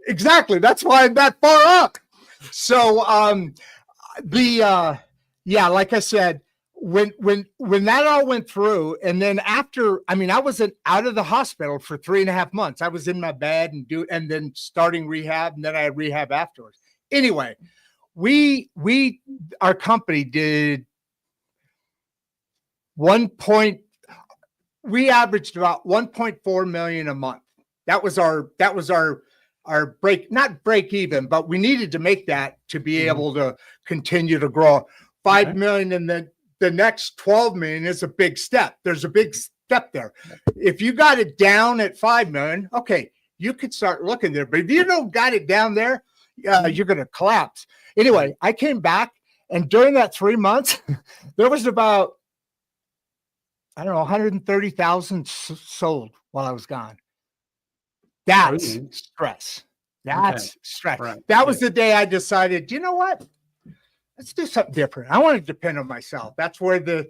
Exactly. That's why I'm that far up. So like I said, when that all went through, and then after, I wasn't out of the hospital for 3.5 months. I was in my bed and then starting rehab, and then I had rehab afterwards. Anyway, our company did we averaged about 1.4 million a month. That was our not break even, but we needed to make that to be able to continue to grow. 5 million, and then the next 12 million is a big step. There's a big step there. If you got it down at 5 million, okay, you could start looking there. But if you don't got it down there, you're going to collapse. Anyway, I came back, and during that 3 months, there was about, 130,000 sold while I was gone. That's stress. That's stress. Right. That was the day I decided, you know what? Let's do something different. I want to depend on myself. That's where the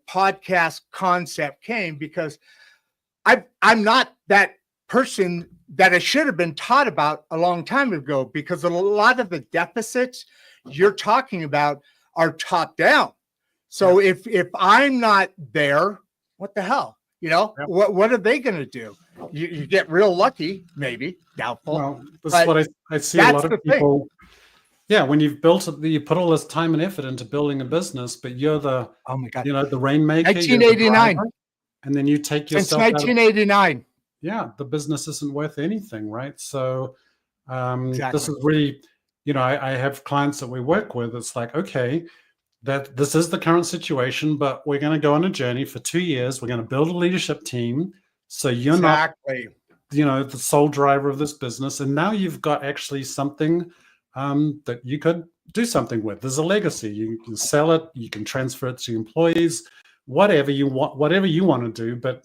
podcast concept came, because I'm not that person that I should have been taught about a long time ago, because a lot of the deficits you're talking about are top down. So if I'm not there, what the hell? Yep. What are they going to do? You get real lucky, maybe, doubtful. Well, this But is what I see a that's lot of the thing. people. Yeah, when you've built it, you put all this time and effort into building a business, but you're the, Oh my God. the rainmaker, you're the 1989. driver, and then you take Since yourself out of, 1989. yeah, the business isn't worth anything, right? So this Exactly. is really, I have clients that we work with. It's like, okay, that this is the current situation, but we're going to go on a journey for 2 years. We're going to build a leadership team. So you're not, Exactly. the sole driver of this business. And now you've got actually something that you could do something with. There's a legacy. You can sell it. You can transfer it to employees, whatever you want to do. But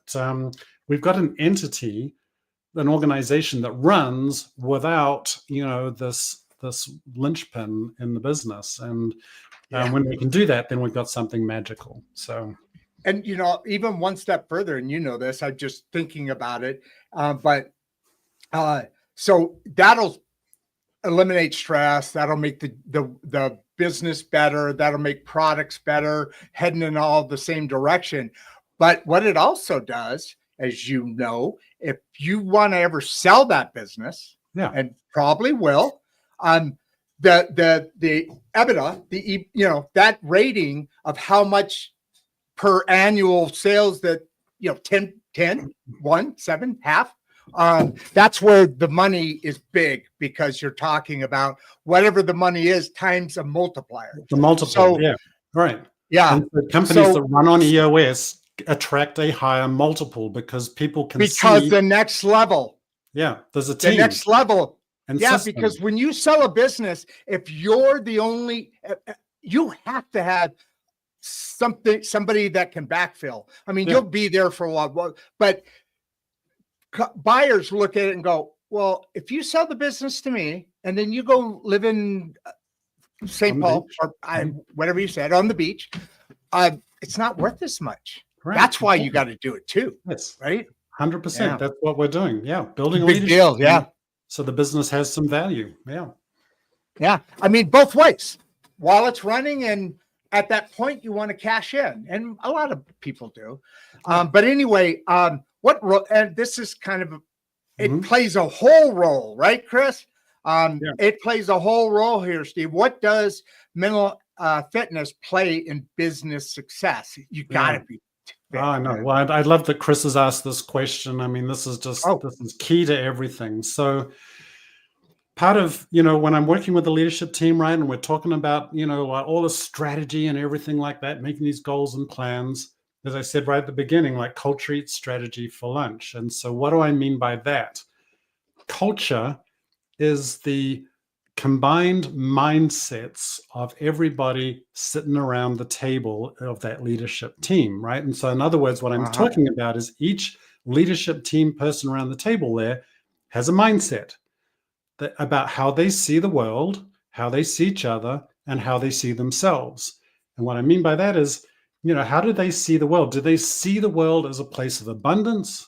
we've got an entity, an organization that runs without, this linchpin in the business. And when we can do that, then we've got something magical. So, and even one step further, and this, I'm just thinking about it, but so that'll eliminate stress. That'll make the business better. That'll make products better, heading in all the same direction. But what it also does, as you know, if you want to ever sell that business, and probably will, the EBITDA, that rating of how much per annual sales that 10, 1, 7, half, that's where the money is big, because you're talking about whatever the money is times a multiplier. The multiple, right. Yeah. And the companies that run on EOS attract a higher multiple because people can see the next level. Yeah, there's a team. The next level. And system. Because when you sell a business, if you're the only, you have to have somebody that can backfill. I mean, you'll be there for a while, but buyers look at it and go, well, if you sell the business to me and then you go live in St. Paul or whatever you said, on the beach, it's not worth this much. Right. That's why you got to do it too. Yes. Right. 100%. Yeah. That's what we're doing. Yeah. Building a big deal. Yeah. So the business has some value. Yeah. Yeah. I mean, both ways while it's running, and at that point you want to cash in, and a lot of people do. But anyway, and this is kind of, it plays a whole role, right, Chris? It plays a whole role here, Steve. What does mental fitness play in business success? You got to be fit. Oh, no. Well, I love that Chris has asked this question. I mean, this is just, this is key to everything. So part of, when I'm working with the leadership team, right, and we're talking about, all the strategy and everything like that, making these goals and plans, as I said right at the beginning, like culture eats strategy for lunch. And so what do I mean by that? Culture is the combined mindsets of everybody sitting around the table of that leadership team, right? And so in other words, what I'm talking about is each leadership team person around the table there has a mindset about how they see the world, how they see each other, and how they see themselves. And what I mean by that is, how do they see the world? Do they see the world as a place of abundance?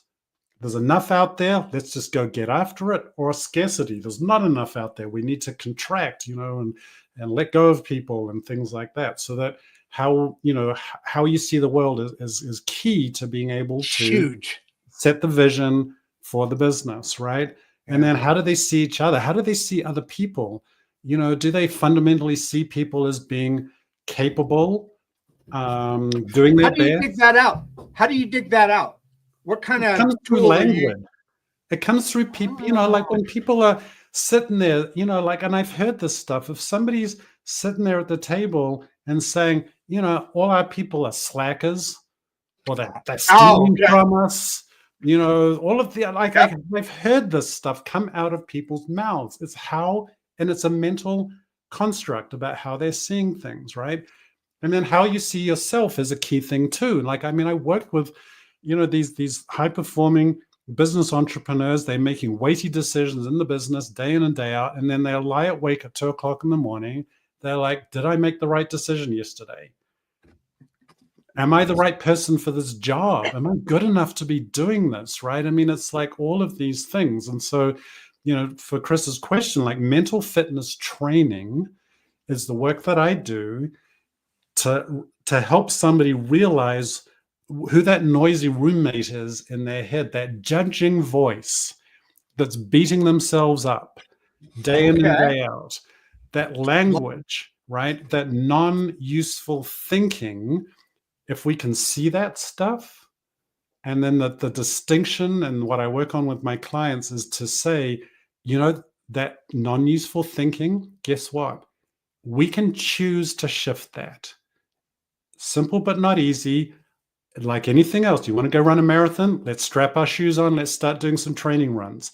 There's enough out there, let's just go get after it, or scarcity. There's not enough out there. We need to contract, and let go of people and things like that. So that how you see the world is key to being able to set the vision for the business, right? And then how do they see each other? How do they see other people? Do they fundamentally see people as being capable, doing their best? How do you dig that out? How do you dig that out? What kind of language? It comes through people, like when people are sitting there, and I've heard this stuff. If somebody's sitting there at the table and saying, all our people are slackers, or they're stealing from us, all of the, I've heard this stuff come out of people's mouths. And it's a mental construct about how they're seeing things, right? And then how you see yourself is a key thing too. I work with, these high-performing business entrepreneurs. They're making weighty decisions in the business day in and day out, and then they'll lie awake at 2:00 in the morning. They're like, did I make the right decision yesterday? Am I the right person for this job? Am I good enough to be doing this, right? I mean, it's like all of these things. And so, for Chris's question, like mental fitness training is the work that I do to help somebody realize who that noisy roommate is in their head, that judging voice that's beating themselves up day in and day out, that language, right? That non-useful thinking, if we can see that stuff, and then the distinction and what I work on with my clients is to say, that non-useful thinking, guess what? We can choose to shift that. Simple but not easy. Like anything else, you want to go run a marathon? Let's strap our shoes on. Let's start doing some training runs.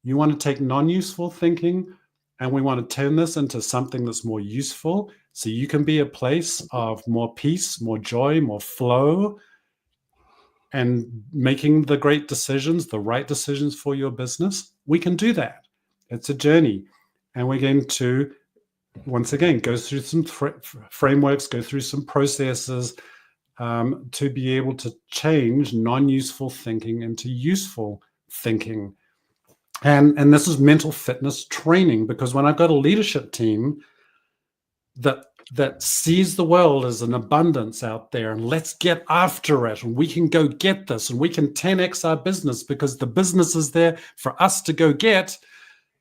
You want to take non-useful thinking and we want to turn this into something that's more useful so you can be a place of more peace, more joy, more flow, and making the great decisions, the right decisions for your business. We can do that. It's a journey. And we're going to, once again, go through some frameworks, go through some processes, to be able to change non-useful thinking into useful thinking. And this is mental fitness training, because when I've got a leadership team that sees the world as an abundance out there, and let's get after it, and we can go get this, and we can 10x our business because the business is there for us to go get,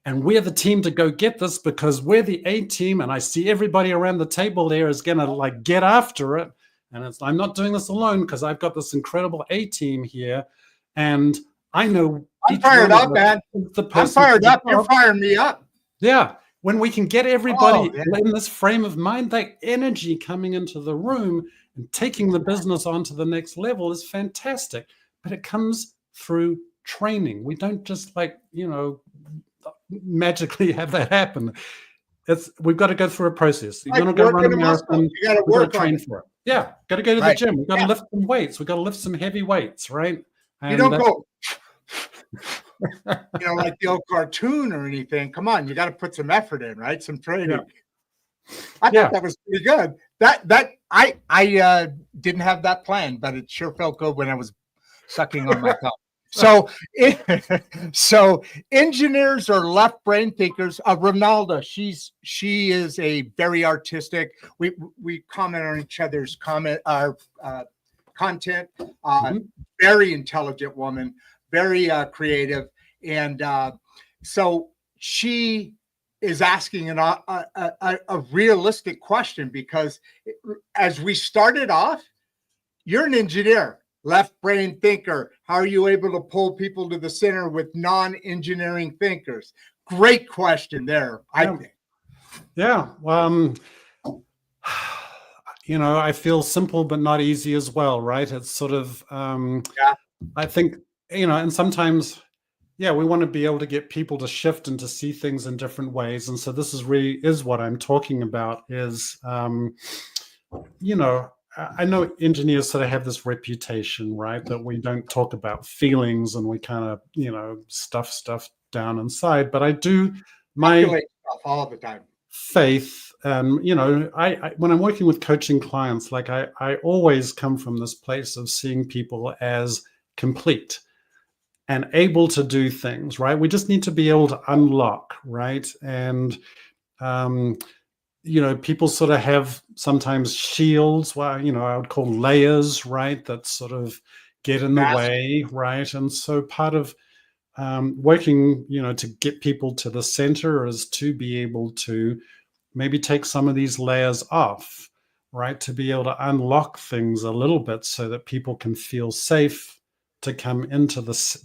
and we're the team to go get this because we're the A team, and I see everybody around the table there is going to get after it. And I'm not doing this alone because I've got this incredible A team here. And I know I'm fired up, man. I'm fired up. You're firing me up. Yeah. When we can get everybody in this frame of mind, that energy coming into the room and taking the business on to the next level is fantastic. But it comes through training. We don't just magically have that happen. We've got to go through a process. You're going to go run a marathon. You got to work train for it. Yeah, got to go to the gym. We've got to lift some weights. We've got to lift some heavy weights, right? And you don't go, like the old cartoon or anything. Come on, you got to put some effort in, right? Some training. Yeah. I thought that was pretty good. I didn't have that plan, but it sure felt good when I was sucking on my thumb. So engineers are left brain thinkers. Ronaldo, she is a very artistic. We comment on each other's content. Very intelligent woman, very creative, and so she is asking a realistic question, because as we started off, you're an engineer. Left brain thinker. How are you able to pull people to the center with non-engineering thinkers? Great question there, I think. Yeah. I feel simple but not easy as well, right? It's sort of, I think, and sometimes, we want to be able to get people to shift and to see things in different ways. And so this is what I'm talking about is, I know engineers sort of have this reputation, right, that we don't talk about feelings and we kind of, stuff down inside. But I do my all the time. Faith, and I when I'm working with coaching clients, like I always come from this place of seeing people as complete and able to do things, right? We just need to be able to unlock, right? And people sort of have sometimes shields, I would call layers, right, that sort of get in the way, right? And so part of working, to get people to the center is to be able to maybe take some of these layers off, right, to be able to unlock things a little bit so that people can feel safe to come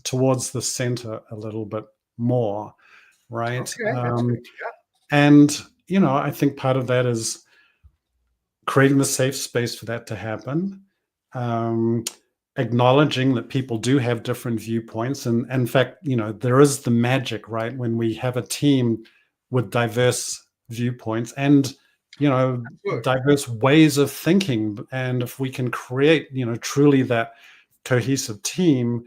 towards the center a little bit more, right? Okay, and I think part of that is creating the safe space for that to happen, acknowledging that people do have different viewpoints. And in fact, there is the magic, right, when we have a team with diverse viewpoints and, diverse ways of thinking. And if we can create, truly that cohesive team,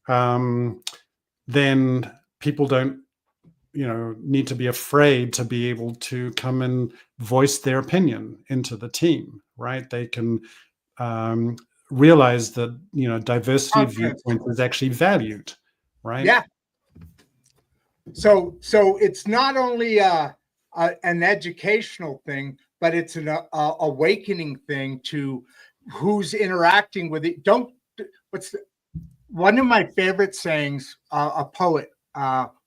then people don't, need to be afraid to be able to come and voice their opinion into the team, right? They can realize that, diversity of viewpoints is actually valued, right? Yeah. So it's not only an educational thing, but it's an awakening thing to who's interacting with it. One of my favorite sayings, a poet,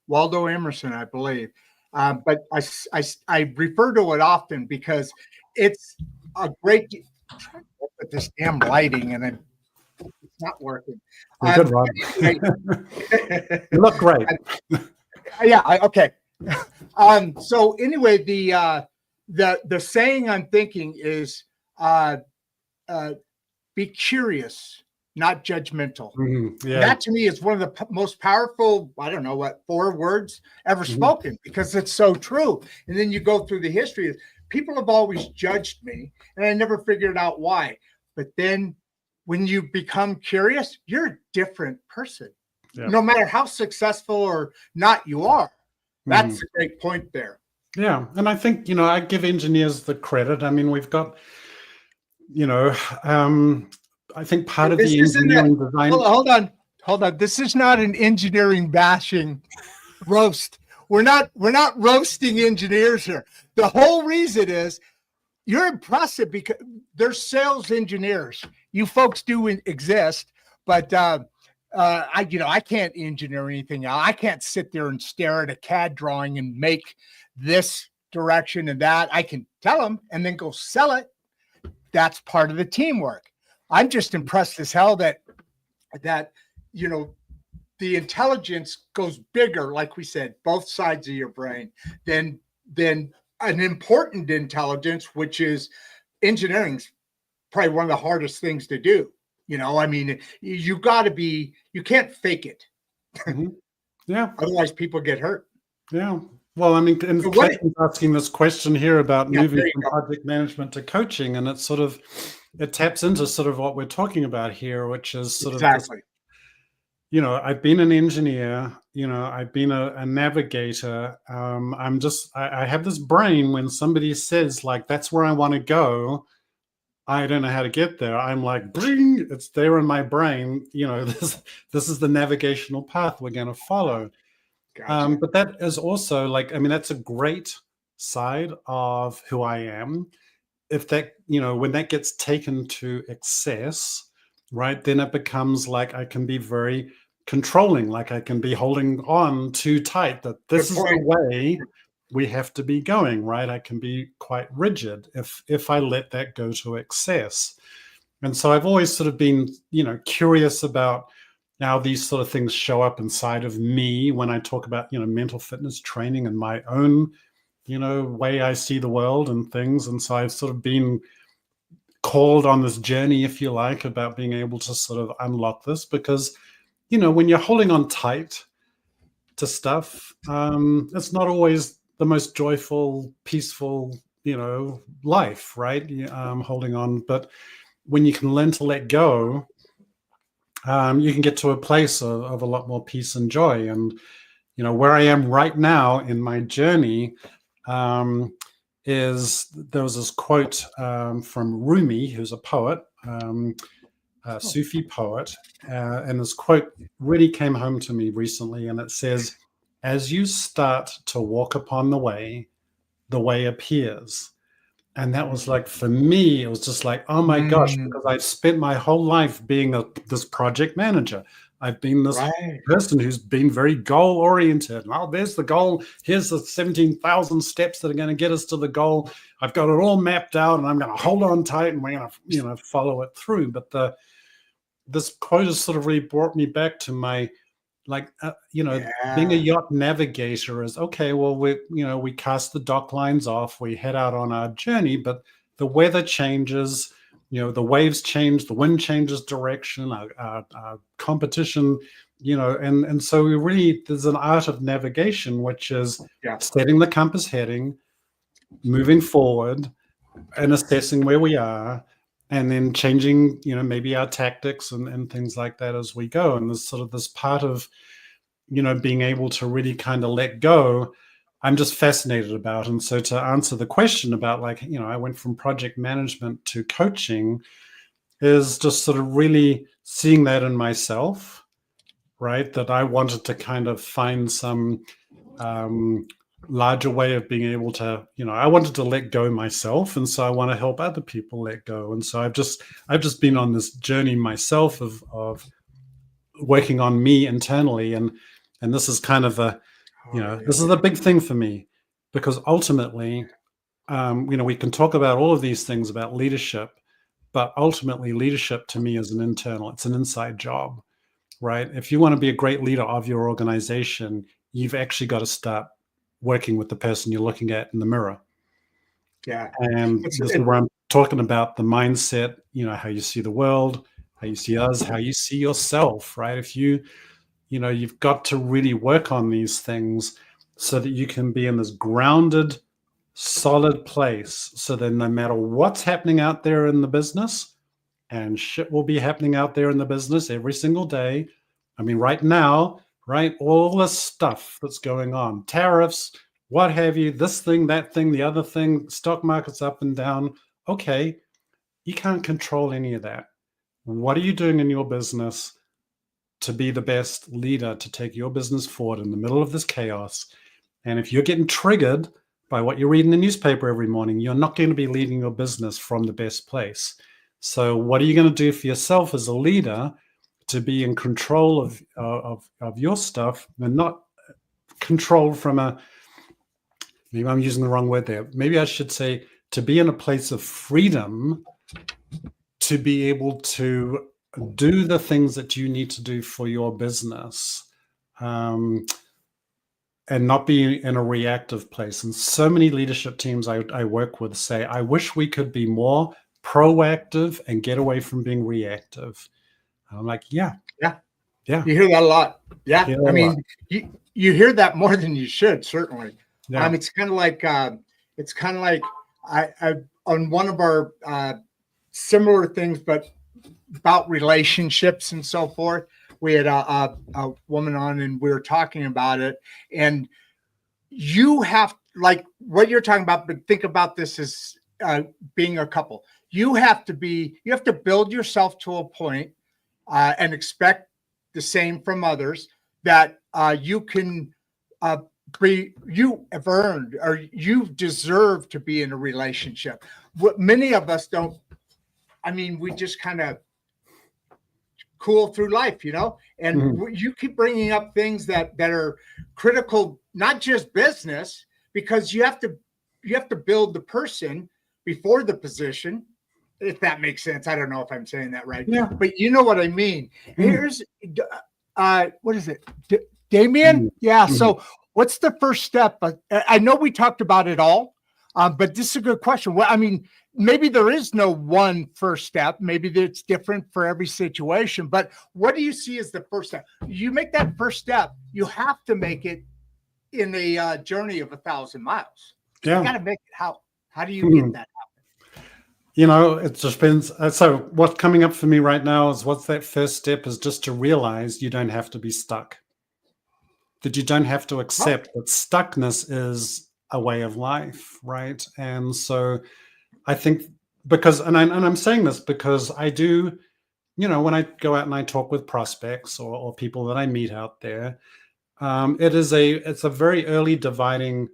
Waldo Emerson, I believe, but I refer to it often because it's a great. I'm trying to look at this damn lighting and it's not working. You're good, Ron. You look great. Okay. So anyway, the saying I'm thinking is be curious, not judgmental. Yeah. That to me is one of the most powerful, I don't know what, 4 words ever spoken, because it's so true. And then you go through the history. People have always judged me and I never figured out why. But then when you become curious, you're a different person. Yeah. No matter how successful or not you are. That's a great point there. Yeah. And I think, I give engineers the credit. I mean, we've got, I think part of the engineering design. Hold on. This is not an engineering bashing roast. We're not roasting engineers here. The whole reason is you're impressive because there's sales engineers. You folks do exist, but I can't engineer anything out. I can't sit there and stare at a CAD drawing and make this direction and that. I can tell them and then go sell it. That's part of the teamwork. I'm just impressed as hell that the intelligence goes bigger, like we said, both sides of your brain, than an important intelligence, which is engineering's probably one of the hardest things to do. I mean, you can't fake it. Yeah. Otherwise people get hurt. Yeah. Well, I mean, and Clayton's asking this question here about moving from project management to coaching, and it taps into sort of what we're talking about here, which is sort of this, I've been an engineer, I've been a navigator. I have this brain when somebody says like, that's where I want to go. I don't know how to get there. I'm like, bring, it's there in my brain. This is the navigational path we're going to follow. Gotcha. But that is also that's a great side of who I am. If that, when that gets taken to excess, right, then it becomes like I can be very controlling, like I can be holding on too tight, that this is the way we have to be going, right? I can be quite rigid if I let that go to excess. And so I've always sort of been, curious about how these sort of things show up inside of me when I talk about, mental fitness training and my own, way I see the world and things. And so I've sort of been called on this journey, if you like, about being able to sort of unlock this, because, when you're holding on tight to stuff, it's not always the most joyful, peaceful, life, right? Holding on. But when you can learn to let go, you can get to a place of a lot more peace and joy. And, where I am right now in my journey is there was this quote from Rumi, who's a poet, a Sufi poet. And this quote really came home to me recently. And it says, as you start to walk upon the way appears. And that was like, for me, it was just like, oh my gosh, because I've spent my whole life being this project manager. I've been this person who's been very goal oriented. Oh, there's the goal. Here's the 17,000 steps that are going to get us to the goal. I've got it all mapped out and I'm going to hold on tight and we're going to, follow it through. But this quote has sort of really brought me back to my, being a yacht navigator is okay. Well, we cast the dock lines off, we head out on our journey, but the weather changes, the waves change, the wind changes direction, our competition, and so there's an art of navigation, which is setting the compass heading, moving forward and assessing where we are, and then changing, maybe our tactics and things like that as we go. And there's sort of this part of, being able to really kind of let go, I'm just fascinated about. And so to answer the question about I went from project management to coaching is just sort of really seeing that in myself, right? That I wanted to kind of find some larger way of being able to, I wanted to let go myself, and so I want to help other people let go. And so I've just been on this journey myself of working on me internally, and this is kind of this is a big thing for me, because ultimately, we can talk about all of these things about leadership, but ultimately leadership to me is it's an inside job, right? If you want to be a great leader of your organization, you've actually got to start working with the person you're looking at in the mirror. Yeah. And this is where I'm talking about the mindset, how you see the world, how you see others, how you see yourself, right? If you've got to really work on these things so that you can be in this grounded, solid place. So then no matter what's happening out there in the business, and shit will be happening out there in the business every single day. I mean, right now, right? All the stuff that's going on, tariffs, what have you, this thing, that thing, the other thing, stock market's up and down. Okay, you can't control any of that. What are you doing in your business to be the best leader, to take your business forward in the middle of this chaos? And if you're getting triggered by what you read in the newspaper every morning, you're not going to be leading your business from the best place. So what are you going to do for yourself as a leader to be in control of your stuff, and not control from maybe I'm using the wrong word there. Maybe I should say to be in a place of freedom to be able to do the things that you need to do for your business, and not be in a reactive place. And so many leadership teams I work with say, I wish we could be more proactive and get away from being reactive. I'm like, yeah. You hear that a lot. Yeah. I mean, you hear that more than you should, certainly. Yeah. It's kind of like I on one of our similar things, but about relationships and so forth. We had a woman on, and we were talking about it. And you have, like what you're talking about, but think about this as being a couple. You have to build yourself to a point and expect the same from others, that you can you have earned, or you deserve to be in a relationship. What many of us don't, I mean, we just kind of cool through life, and you keep bringing up things that are critical, not just business, because you have to build the person before the position, if that makes sense. I don't know if I'm saying that right. Yeah. But you know what I mean. Here's what is it? Damien? Yeah. So what's the first step? I know we talked about it all, but this is a good question. Well, I mean, maybe there is no one first step. Maybe it's different for every situation. But what do you see as the first step? You make that first step, you have to make it in a journey of 1,000 miles. Yeah. You got to make it. How do you get that? It just depends. So what's coming up for me right now is, what's that first step, is just to realize you don't have to be stuck. That you don't have to accept that stuckness is a way of life, right? And so I think, because, and I'm saying this because I do, when I go out and I talk with prospects or people that I meet out there, it's a very early dividing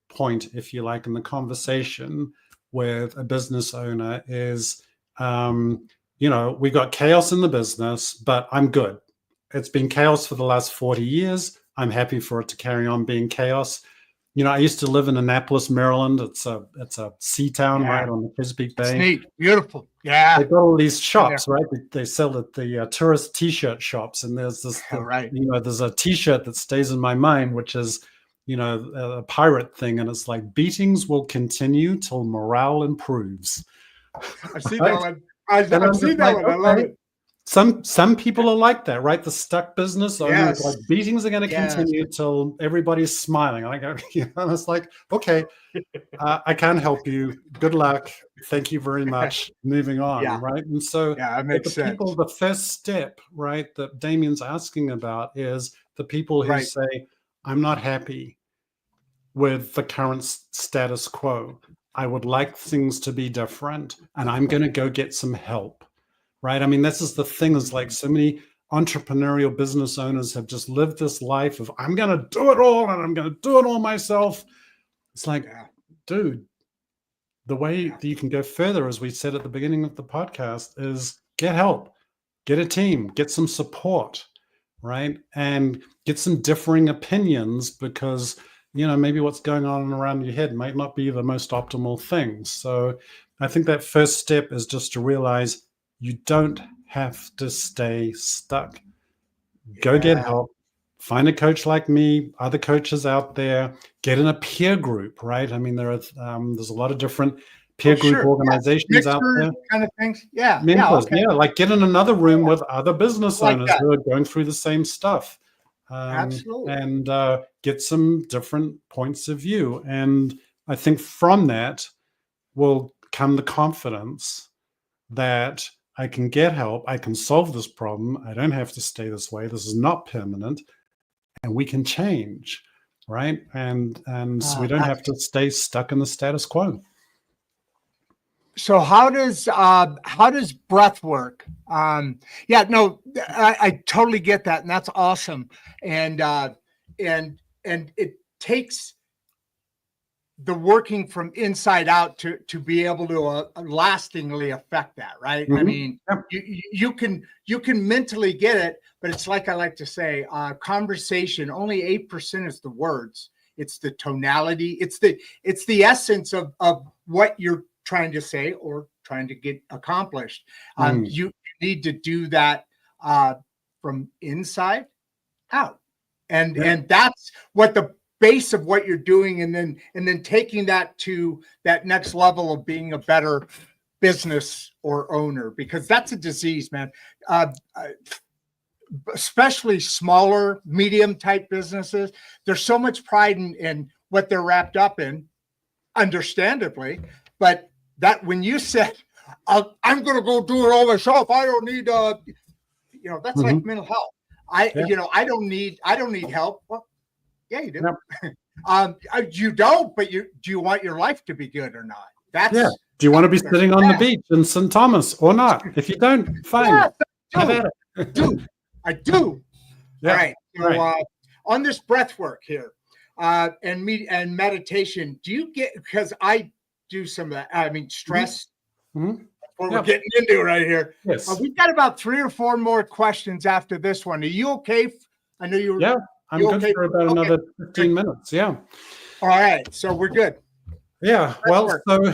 point, if you like, in the conversation with a business owner is, we got chaos in the business, but I'm good. It's been chaos for the last 40 years. I'm happy for it to carry on being chaos. I used to live in Annapolis, Maryland. It's a sea town, right on the Chesapeake Bay. It's neat, beautiful. Yeah. They've got all these shops, right? They sell at the tourist T-shirt shops, and there's this, there's a T-shirt that stays in my mind, which is, a pirate thing, and it's like, beatings will continue till morale improves. I've seen that one. I've seen that one. I love it. Some people are like that, right? The stuck business owners, like, beatings are going to continue till everybody's smiling. I go, and it's like, okay, I can't help you. Good luck. Thank you very much. Moving on, right? And so, that makes sense. The first step, right, that Damien's asking about is the people who say, I'm not happy with the current status quo. I would like things to be different, and I'm going to go get some help. Right. I mean, this is the thing, is like, so many entrepreneurial business owners have just lived this life of, I'm going to do it all and I'm going to do it all myself. It's like, dude, the way that you can go further, as we said at the beginning of the podcast, is get help, get a team, get some support, right? And get some differing opinions, because, maybe what's going on around your head might not be the most optimal thing. So I think that first step is just to realize you don't have to stay stuck. Go get help. Find a coach like me, other coaches out there. Get in a peer group, right? I mean, there's a lot of different peer group organizations out there. Kind of things. Yeah. Mentors, like get in another room with other business owners who are going through the same stuff. Absolutely. And get some different points of view. And I think from that will come the confidence that I can get help, I can solve this problem, I don't have to stay this way, this is not permanent, and we can change, right? And so we don't have to stay stuck in the status quo. So how does breath work? I totally get that, and that's awesome. And it takes the working from inside out to be able to lastingly affect that, right? I mean, you can mentally get it, but it's like I like to say, conversation, only 8% is the words. It's the tonality. It's the essence of what you're trying to say or trying to get accomplished. You need to do that from inside out, and that's what the base of what you're doing, and then taking that to that next level of being a better business or owner, because that's a disease, man. Especially smaller, medium type businesses, there's so much pride in what they're wrapped up in, understandably. But that when you said, I'm going to go do it all myself, I don't need, that's like mental health. I don't need help. Well, yeah, you do. You don't, but do you want your life to be good or not? Do you want to be sitting on the beach in St. Thomas or not? If you don't, fine. Have at it. I do. All right. So on this breath work here and meditation, do you get, because I do some of that, I mean, stress, what we're getting into right here. Yes. We've got about 3 or 4 more questions after this one. Are you okay? I know you were. Yeah. I'm good for about another 15 minutes. Yeah. All right. So we're good. Yeah. Well, so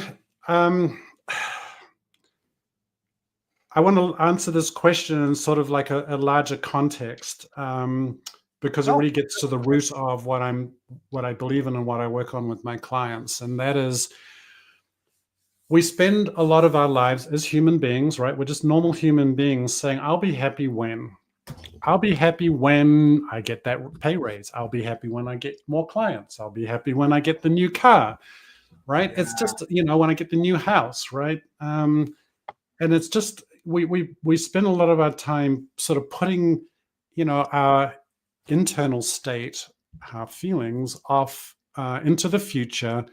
I want to answer this question in sort of like a larger context, because it really gets to the root of what I believe in and what I work on with my clients. And that is, we spend a lot of our lives as human beings, right? We're just normal human beings saying, I'll be happy when I get that pay raise. I'll be happy when I get more clients. I'll be happy when I get the new car, right? It's just, when I get the new house, right? And it's just, we spend a lot of our time sort of putting, our internal state, our feelings off into the future,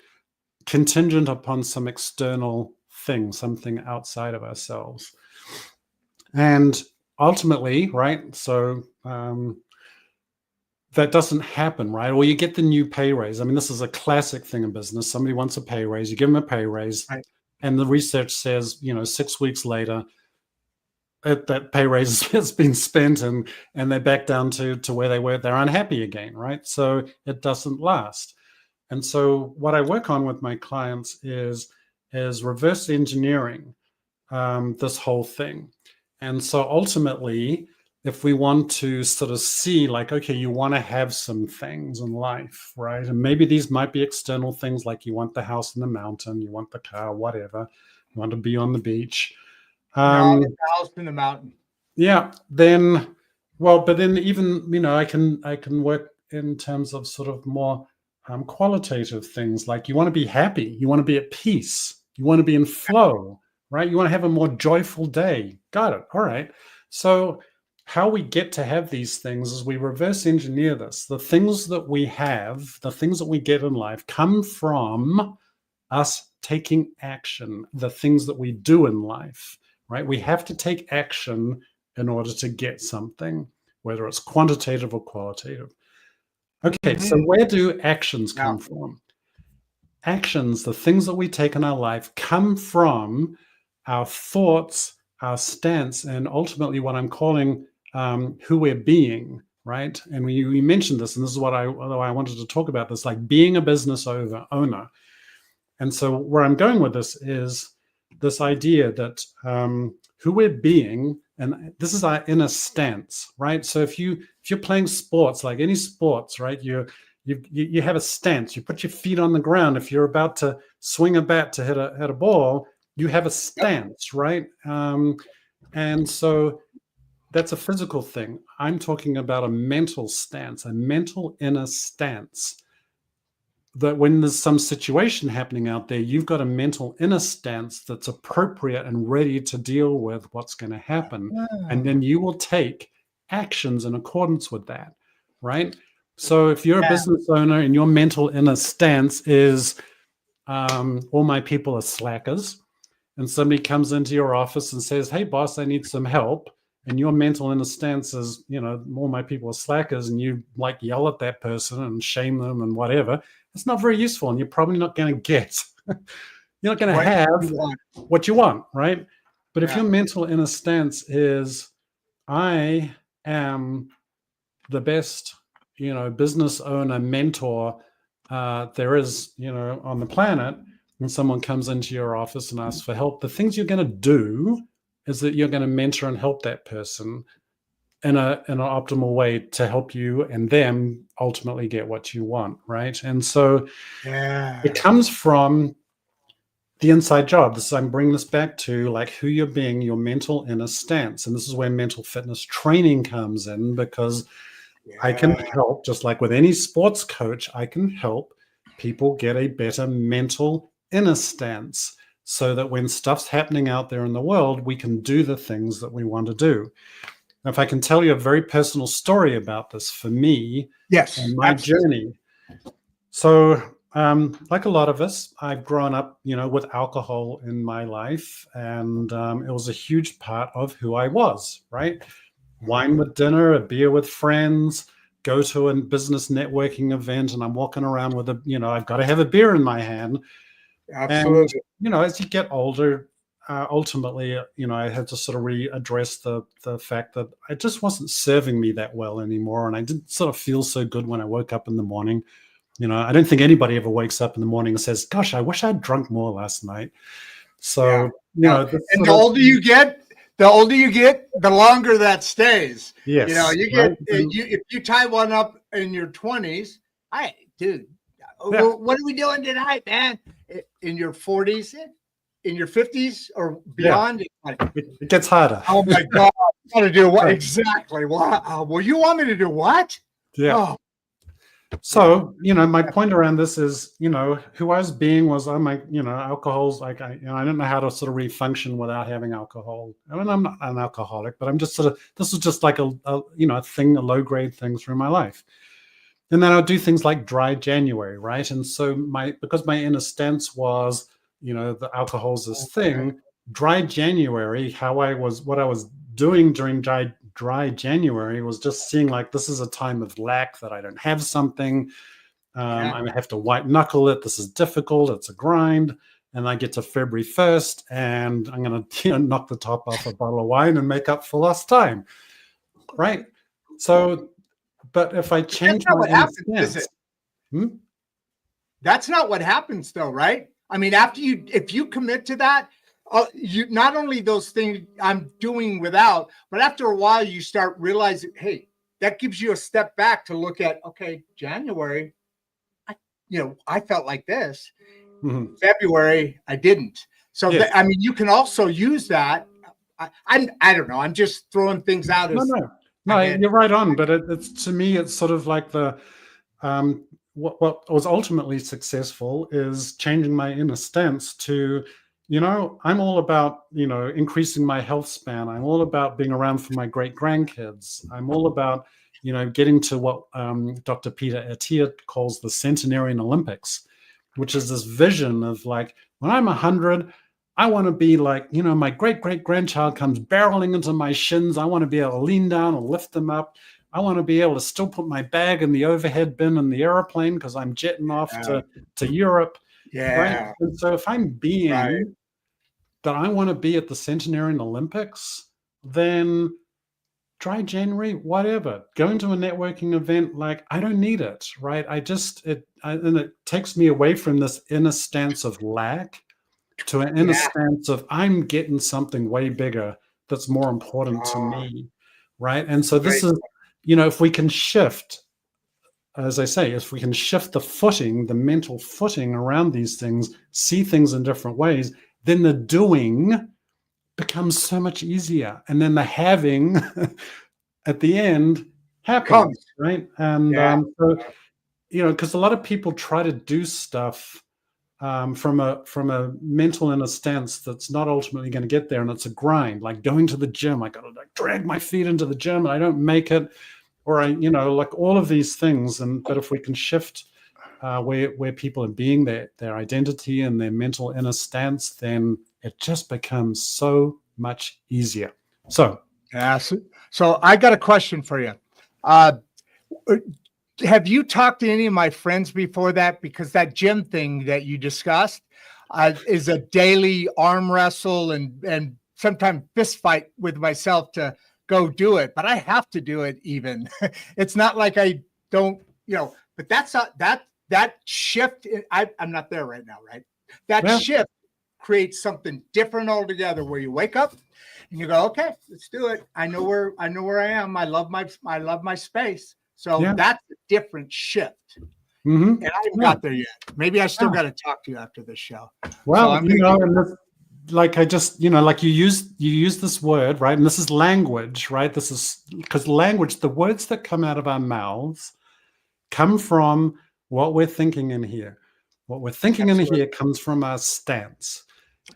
contingent upon some external thing, something outside of ourselves. And ultimately, right, so that doesn't happen, right? Or you get the new pay raise. I mean, this is a classic thing in business. Somebody wants a pay raise, you give them a pay raise, right, and the research says, 6 weeks later, that pay raise has been spent and they're back down to where they were. They're unhappy again, right? So it doesn't last. And so what I work on with my clients is reverse engineering this whole thing. And so ultimately, if we want to sort of see like, okay, you want to have some things in life, right? And maybe these might be external things, like you want the house in the mountain, you want the car, whatever, you want to be on the beach. The house in the mountain. Yeah. Then, but then even, I can work in terms of sort of more qualitative things, like you want to be happy, you want to be at peace, you want to be in flow, right? You want to have a more joyful day. Got it. All right. So how we get to have these things is we reverse engineer this. The things that we have, the things that we get in life come from us taking action, the things that we do in life, right? We have to take action in order to get something, whether it's quantitative or qualitative. Okay, so where do actions come from? Actions, the things that we take in our life, come from our thoughts, our stance, and ultimately what I'm calling who we're being, right? And we mentioned this, and this is what I wanted to talk about this, like being a business owner. And so where I'm going with this is this idea that who we're being, and this is our inner stance, right? So if you're playing sports, like any sports, right, you have a stance. You put your feet on the ground. If you're about to swing a bat to hit a ball, you have a stance, right? And so that's a physical thing. I'm talking about a mental stance, a mental inner stance. That when there's some situation happening out there, you've got a mental inner stance that's appropriate and ready to deal with what's going to happen. And then you will take actions in accordance with that, right? So if you're a business owner and your mental inner stance is all my people are slackers, and somebody comes into your office and says, hey, boss, I need some help. And your mental inner stance is, all my people are slackers, and you like yell at that person and shame them and whatever. It's not very useful, and you're probably not going to get, you're not going to have what you want, right? But if your mental inner stance is, I am the best, business owner, mentor there is, on the planet, and someone comes into your office and asks for help, the things you're going to do is that you're going to mentor and help that person in an optimal way to help you and them ultimately get what you want, right? And so it comes from the inside job. I'm bringing this back to like who you're being, your mental inner stance. And this is where mental fitness training comes in, because I can help, just like with any sports coach, I can help people get a better mental inner stance so that when stuff's happening out there in the world, we can do the things that we want to do. Now, if I can tell you a very personal story about this for me, and my journey. So, like a lot of us, I've grown up, with alcohol in my life, and it was a huge part of who I was, right? Wine with dinner, a beer with friends, go to a business networking event, and I'm walking around with I've got to have a beer in my hand. Absolutely. And, as you get older, ultimately, I had to sort of readdress the fact that it just wasn't serving me that well anymore. And I didn't sort of feel so good when I woke up in the morning. I don't think anybody ever wakes up in the morning and says, gosh, I wish I'd drunk more last night. So, and the older you get, the longer that stays. Yes. If you tie one up in your 20s, what are we doing tonight, man? In your 40s, in your 50s or beyond, it gets harder. Oh my God! Got to do what exactly? What? Well, you want me to do what? Yeah. Oh. So my point around this is, who I was being was, alcohol's like I don't know how to sort of re-function without having alcohol. I mean, I'm not an alcoholic, but I'm just this was just like a low grade thing through my life. And then I'll do things like dry January, right? And so because my inner stance was, the alcohol's this thing, dry January, what I was doing during dry January was just seeing like, this is a time of lack, that I don't have something. I have to white knuckle it. This is difficult. It's a grind. And I get to February 1st and I'm going to knock the top off a bottle of wine and make up for lost time. Right. So, but if I change my stance, that's not what happens though, right? I mean, if you commit to that, you not only those things I'm doing without, but after a while you start realizing, hey, that gives you a step back to look at, okay, January, I felt like this. Mm-hmm. February, I didn't. So, you can also use that. I don't know. I'm just throwing things out. No, you're right on. But it's to me, it's sort of like the what was ultimately successful is changing my inner stance to, I'm all about, increasing my health span. I'm all about being around for my great grandkids. I'm all about, getting to what Dr. Peter Attia calls the Centenarian Olympics, which is this vision of like, when I'm 100, I want to be like, you know, my great-great-grandchild comes barreling into my shins. I want to be able to lean down and lift them up. I want to be able to still put my bag in the overhead bin in the airplane because I'm jetting off to Europe. Right. Yeah. And so if I'm being Right. that I want to be at the Centenarian Olympics, then try January, whatever. Going to a networking event, like I don't need it, right? And it takes me away from this inner stance of lack to an inner stance of I'm getting something way bigger that's more important to me, right? And so this is, you know, if we can shift, as I say, if we can shift the footing, the mental footing around these things, see things in different ways, then the doing becomes so much easier. And then the having at the end happens, right? And so, you know, because a lot of people try to do stuff from a mental inner stance that's not ultimately going to get there, and it's a grind, like going to the gym. I got to like drag my feet into the gym and I don't make it, or you know, like all of these things. But if we can shift where people are being their identity and their mental inner stance, then it just becomes so much easier. So so I got a question for you. Have you talked to any of my friends before that? Because that gym thing that you discussed is a daily arm wrestle and sometimes fist fight with myself to go do it. But I have to do it even. It's not like I don't, you know, but that's not that shift. I'm not there right now, right? That shift creates something different altogether where you wake up and you go, okay, let's do it. I know where I am. I love my space. So that's a different shift. And I haven't got there yet. Maybe I still got to talk to you after this show. Well, so you know, and like I just, you know, like you use this word, right? And this is language, right? This is because language, the words that come out of our mouths come from what we're thinking in here. What we're thinking in here comes from our stance.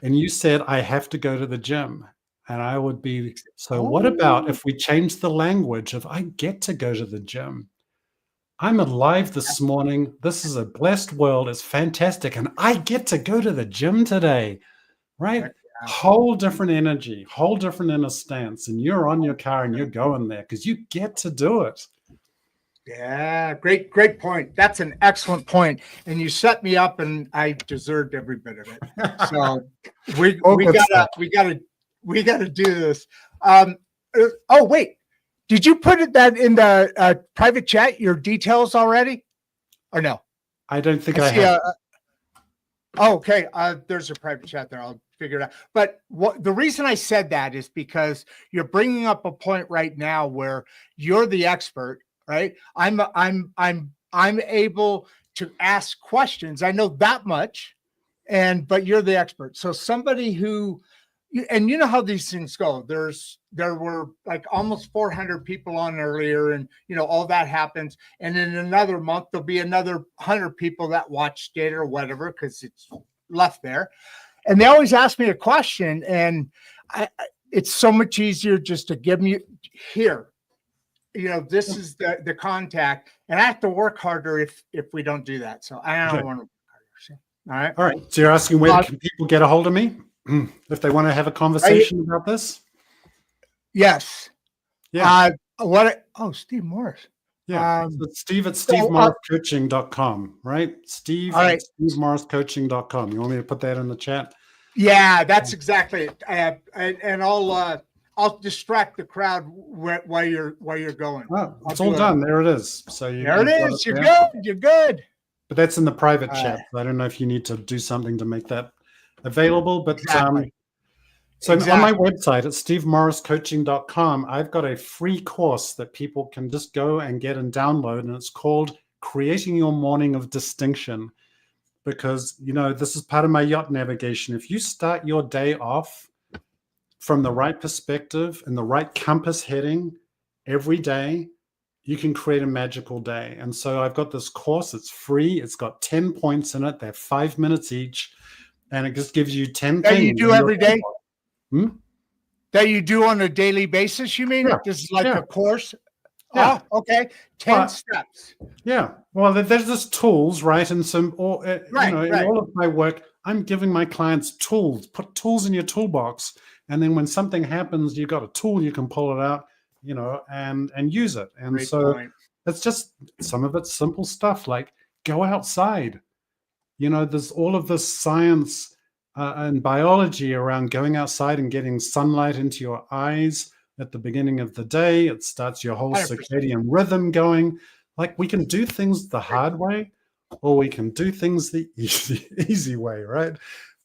And you said, I have to go to the gym. And I would be, so what about if we change the language of I get to go to the gym? I'm alive this morning. This is a blessed world. It's fantastic. And I get to go to the gym today, right? Whole different energy, whole different inner stance. And you're on your car and you're going there because you get to do it. Yeah, great point. That's an excellent point. And you set me up and I deserved every bit of it. So we gotta do this. Oh wait, did you put that in the private chat? Your details already, or no? I don't think I have. Okay, there's a private chat there. I'll figure it out. But the reason I said that is because you're bringing up a point right now where you're the expert, right? I'm able to ask questions. I know that much, but you're the expert. So somebody who. And you know how these things go. There were like almost 400 people on earlier, and you know all that happens. And in another month, there'll be another 100 people that watched it or whatever because it's left there. And they always ask me a question, and it's so much easier just to give me here. You know, this is the contact, and I have to work harder if we don't do that. So I don't want to work harder. All right. So you're asking where can people get a hold of me? If they want to have a conversation about this? Yes. Yeah. Steve Morris. Yeah. So Steve at stevemorriscoaching.com, right? Steve at stevemorriscoaching.com. You want me to put that in the chat? Yeah, that's exactly it. And I'll distract the crowd while you're going. Oh, it's all done. There it is. So there it is. You're good. You're good. But that's in the private chat. I don't know if you need to do something to make that available, but so on my website at stevemorriscoaching.com, I've got a free course that people can just go and get and download, and it's called Creating Your Morning of Distinction. Because, you know, this is part of my yacht navigation. If you start your day off from the right perspective and the right compass heading every day, you can create a magical day. And so I've got this course. It's free. It's got 10 points in it. They're 5 minutes each. And it just gives you 10 that things. You do every day? That you do on a daily basis, you mean? Yeah. This is like a course? Yeah. Oh, okay. 10 steps. Yeah. Well, there's just tools, right? And some, in all of my work, I'm giving my clients tools. Put tools in your toolbox, and then when something happens, you've got a tool, you can pull it out, and use it. And Great so point. it's just some of it's simple stuff like go outside. There's all of this science and biology around going outside and getting sunlight into your eyes at the beginning of the day. It starts your whole 100%. circadian rhythm going. Like, we can do things the hard way, or we can do things the easy way, right?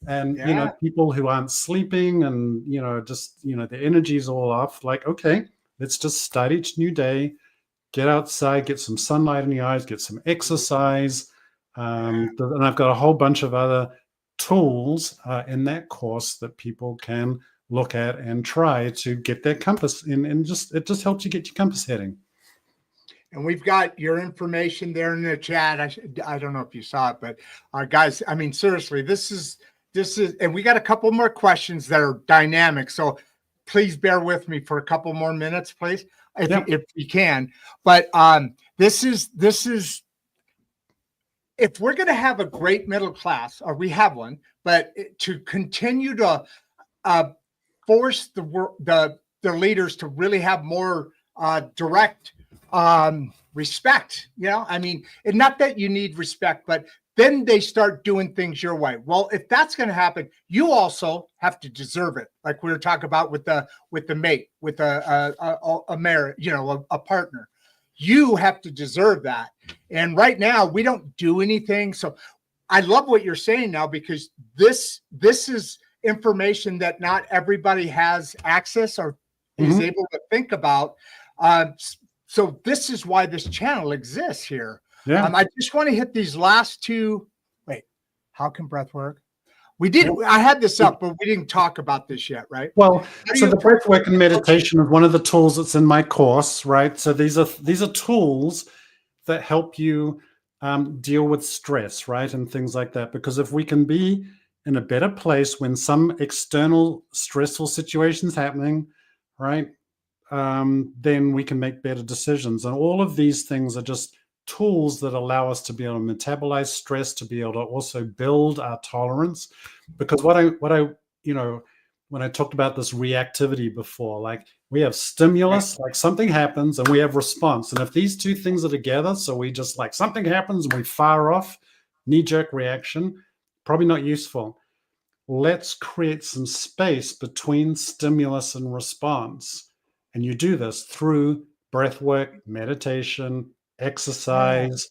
And Yeah. people who aren't sleeping and just the energy's all off, like, okay, let's just start each new day, get outside, get some sunlight in your eyes, get some exercise. And I've got a whole bunch of other tools in that course that people can look at and try to get their compass in, and it just helps you get your compass heading. And we've got your information there in the chat. I don't know if you saw it, but guys, I mean, seriously, this is, and we got a couple more questions that are dynamic. So please bear with me for a couple more minutes, please, if you can. But this is, if we're going to have a great middle class, or we have one, but to continue to force the leaders to really have more direct respect, I mean, and not that you need respect, but then they start doing things your way. Well, if that's going to happen, you also have to deserve it. Like we were talking about with the mate, with a marriage, a partner. You have to deserve that. And right now we don't do anything. So I love what you're saying now, because this is information that not everybody has access or is able to think about. So this is why this channel exists here. Yeah. I just want to hit these last two. Wait, how can breath work? I had this up, but we didn't talk about this yet, right? Well, so the breathwork and meditation is one of the tools that's in my course, right? So these are tools that help you deal with stress, right, and things like that. Because if we can be in a better place when some external stressful situation's happening, right, then we can make better decisions. And all of these things are just tools that allow us to be able to metabolize stress, to be able to also build our tolerance. Because what I when I talked about this reactivity before, like, we have stimulus, like something happens, and we have response. And if these two things are together, so we just, like, something happens and we fire off, knee-jerk reaction, probably not useful. Let's create some space between stimulus and response. And you do this through breath work, meditation, exercise,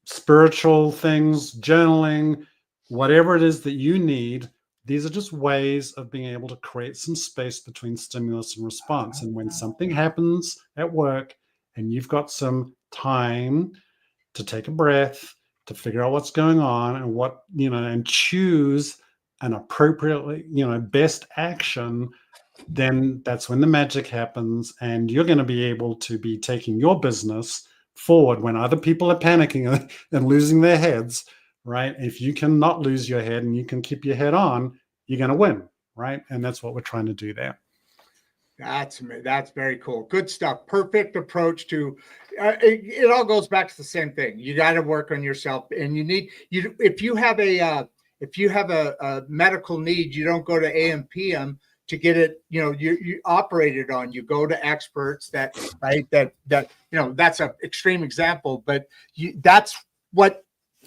spiritual things, journaling, whatever it is that you need. These are just ways of being able to create some space between stimulus and response. And when something happens at work and you've got some time to take a breath, to figure out what's going on and and choose an appropriately, best action, then that's when the magic happens, and you're going to be able to be taking your business forward when other people are panicking and losing their heads, right? If you can not lose your head and you can keep your head on, you're going to win, right? And that's what we're trying to do there. That's very cool. Good stuff. Perfect approach to it. All goes back to the same thing. You got to work on yourself, and if you have a medical need, you don't go to AM/PM to get it, you operated on. You go to experts that's an extreme example, but that's what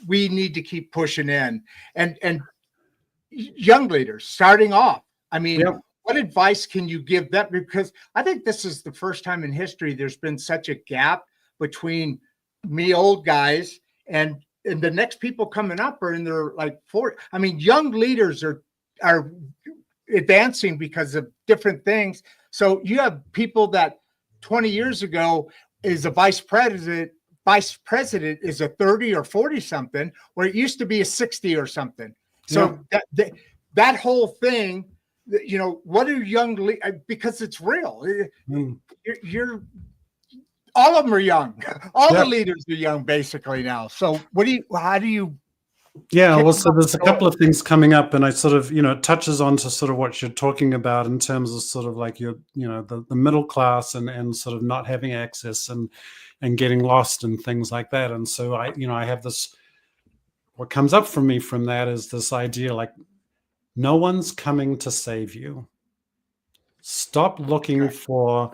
we need to keep pushing in. And young leaders starting off, I mean, what advice can you give them? Because I think this is the first time in history there's been such a gap between me old guys and the next people coming up are in their, like, 40. I mean, young leaders are advancing because of different things. So you have people that 20 years ago is a vice president is a 30 or 40 something, where it used to be a 60 or something. So that whole thing, what do because it's real. You're all of them are young. All the leaders are young basically now. So how do you? Yeah, well, so there's a couple of things coming up, and I sort of, it touches on to sort of what you're talking about in terms of sort of like the middle class and sort of not having access and getting lost and things like that. And so I have this what comes up for me from that is this idea like, no one's coming to save you. Stop looking for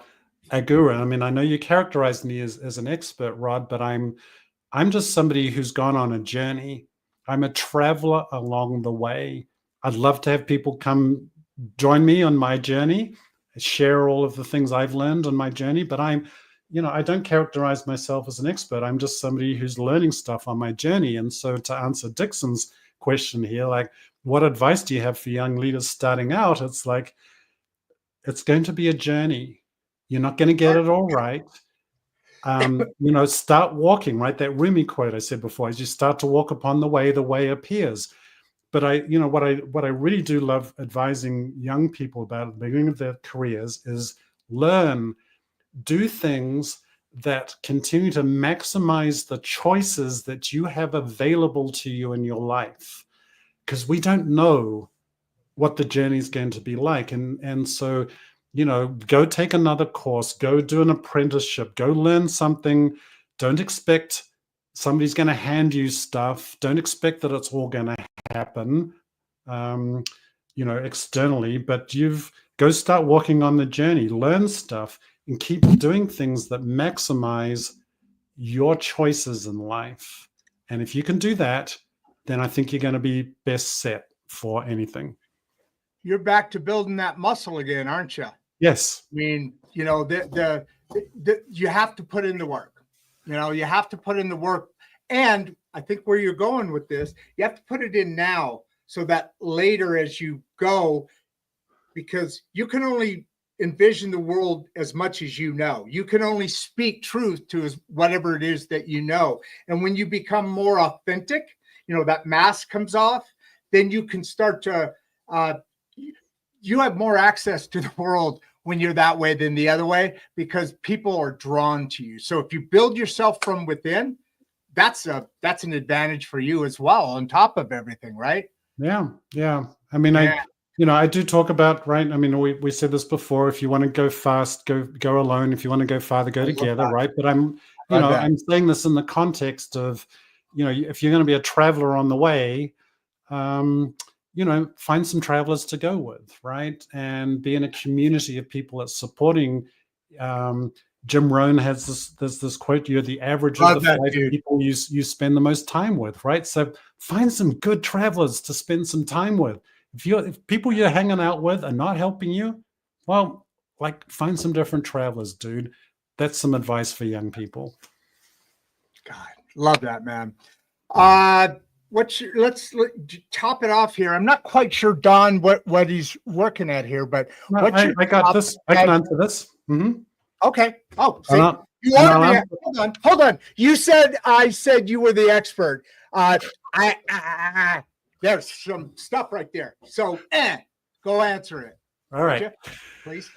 a guru. I mean, I know you characterized me as an expert, Rod, but I'm just somebody who's gone on a journey. I'm a traveler along the way. I'd love to have people come join me on my journey, share all of the things I've learned on my journey, but I don't characterize myself as an expert. I'm just somebody who's learning stuff on my journey. And so to answer Dixon's question here, like, what advice do you have for young leaders starting out? It's like, it's going to be a journey. You're not going to get it all right. Start walking, right? That Rumi quote I said before, as you start to walk upon the way appears. But what I really do love advising young people about at the beginning of their careers is learn, do things that continue to maximize the choices that you have available to you in your life. Because we don't know what the journey is going to be like. And so, go take another course, go do an apprenticeship, go learn something. Don't expect somebody's going to hand you stuff. Don't expect that it's all going to happen, externally, but go start walking on the journey, learn stuff, and keep doing things that maximize your choices in life. And if you can do that, then I think you're going to be best set for anything. You're back to building that muscle again, aren't you? Yes. I mean, you have to put in the work. You have to put in the work. And I think where you're going with this, you have to put it in now so that later as you go, because you can only envision the world as much as you know. You can only speak truth to whatever it is that you know. And when you become more authentic, that mask comes off, then you can start to, you have more access to the world when you're that way than the other way, because people are drawn to you. So if you build yourself from within, that's an advantage for you as well, on top of everything, right? Yeah. I mean, I do talk about, right? I mean, we said this before. If you want to go fast, go alone. If you want to go farther, go together, right? But I'm saying this in the context of, if you're going to be a traveler on the way, find some travelers to go with, right? And be in a community of people that's supporting. Jim Rohn has this quote: "You're the average of the 5 people you spend the most time with," right? So find some good travelers to spend some time with. If people you're hanging out with are not helping you, well, find some different travelers, dude. That's some advice for young people. God, love that, man. Let's top it off here. I'm not quite sure, Don, what he's working at here, but I got this. I can answer this. Mm-hmm. Okay. Oh, hold on. I said you were the expert. There's some stuff right there. So go answer it. All right. Please.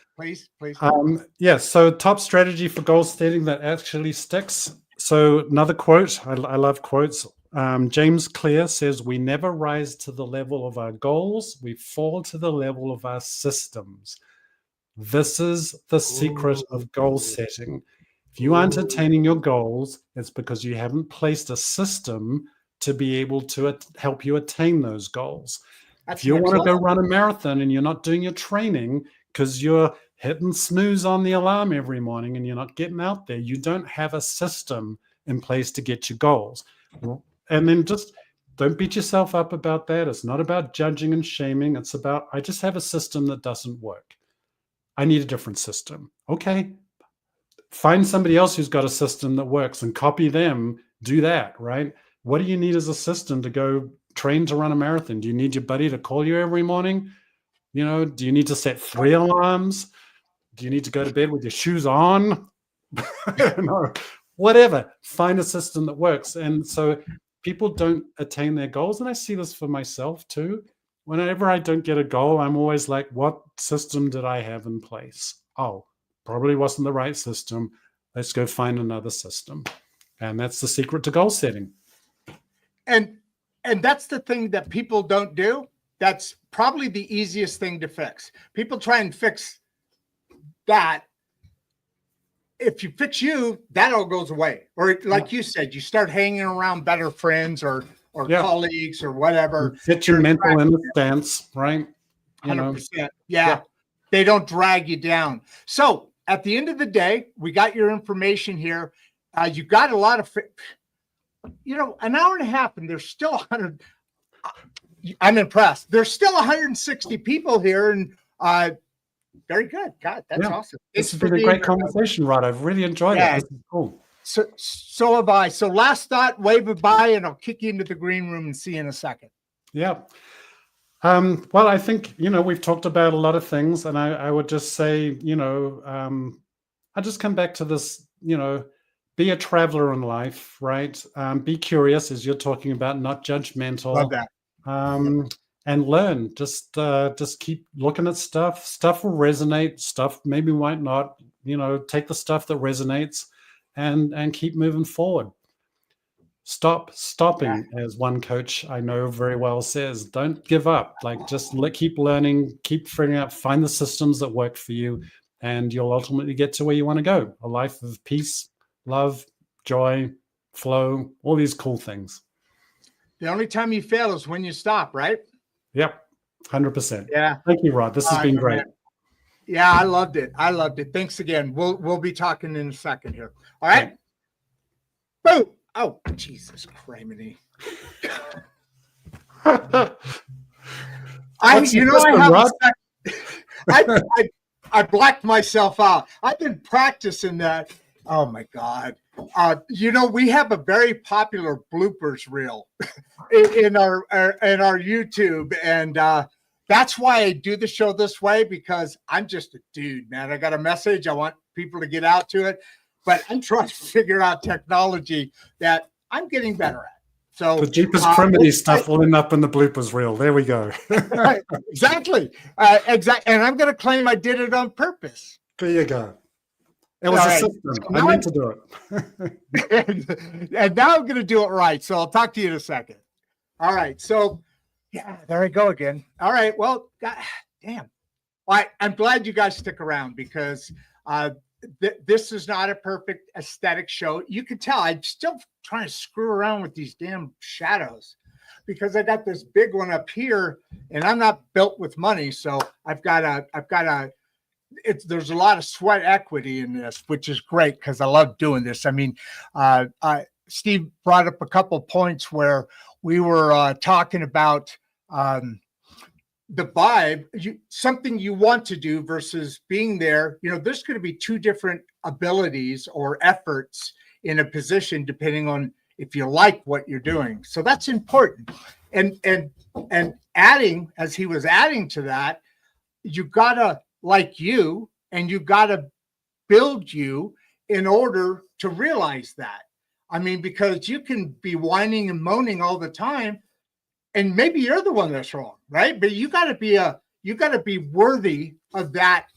So top strategy for goal setting that actually sticks. So another quote, I love quotes. James Clear says, "We never rise to the level of our goals. We fall to the level of our systems." This is the secret of goal setting. If you aren't attaining your goals, it's because you haven't placed a system to be able to help you attain those goals. If you want to go run a marathon and you're not doing your training because you're hitting snooze on the alarm every morning and you're not getting out there, you don't have a system in place to get your goals. And then just don't beat yourself up about that. It's not about judging and shaming. It's about, I just have a system that doesn't work. I need a different system. Okay. Find somebody else who's got a system that works and copy them. Do that, right? What do you need as a system to go train to run a marathon? Do you need your buddy to call you every morning? Do you need to set 3 alarms? Do you need to go to bed with your shoes on? No, whatever. Find a system that works. And so people don't attain their goals. And I see this for myself too. Whenever I don't get a goal, I'm always like, what system did I have in place? Oh, probably wasn't the right system. Let's go find another system. And that's the secret to goal setting. And that's the thing that people don't do. That's probably the easiest thing to fix. People try and fix that. If you fix you, that all goes away. Or like you said, you start hanging around better friends or or Yeah. colleagues or whatever. Set your mental in a stance, right? You know. 100%. Yeah. They don't drag you down. So at the end of the day, we got your information here. You got a lot of, an hour and a half, and there's still 100. I'm impressed. There's still 160 people here, and very good. God, that's awesome. This has been a great conversation, Rod. I've really enjoyed it. This is cool. So have I. So last thought, wave it by, and I'll kick you into the green room and see you in a second. Yeah. Well, I think, we've talked about a lot of things, and I would just say, I just come back to this, be a traveler in life, right? Be curious, as you're talking about, not judgmental. Love that. And learn. Just keep looking at stuff. Stuff will resonate. Stuff maybe might not. Take the stuff that resonates, and keep moving forward. Stopping, as one coach I know very well says. Don't give up. Like, just keep learning, keep figuring out, find the systems that work for you, and you'll ultimately get to where you want to go. A life of peace, love, joy, flow, all these cool things. The only time you fail is when you stop, right? Yep, 100%. Yeah. Thank you, Rod. This has been great. Yeah, I loved it. Thanks again. We'll be talking in a second here. All right. Yeah. Boom. Oh, Jesus criminy. I blacked myself out. I've been practicing that. Oh my God. We have a very popular bloopers reel in our YouTube, and that's why I do the show this way, because I'm just a dude, man. I got a message. I want people to get out to it, but I'm trying to figure out technology that I'm getting better at. So the Jeepers Criminy stuff will end up in the bloopers reel. There we go. Exactly. And I'm going to claim I did it on purpose. There you go. It was a system. I meant to do it. And now I'm going to do it right. So I'll talk to you in a second. All right. So, yeah, there I go again. All right. Well, God, damn. I'm glad you guys stick around, because this is not a perfect aesthetic show. You can tell I'm still trying to screw around with these damn shadows, because I got this big one up here, and I'm not built with money. So there's a lot of sweat equity in this, which is great, because I love doing this. I mean, Steve brought up a couple points where we were talking about the vibe, something you want to do versus being there. There's going to be two different abilities or efforts in a position, depending on if you like what you're doing. So that's important. And adding, as he was adding to that, you gotta like you, and you gotta build you in order to realize that. I mean, because you can be whining and moaning all the time, and maybe you're the one that's wrong, right? But you gotta be worthy of that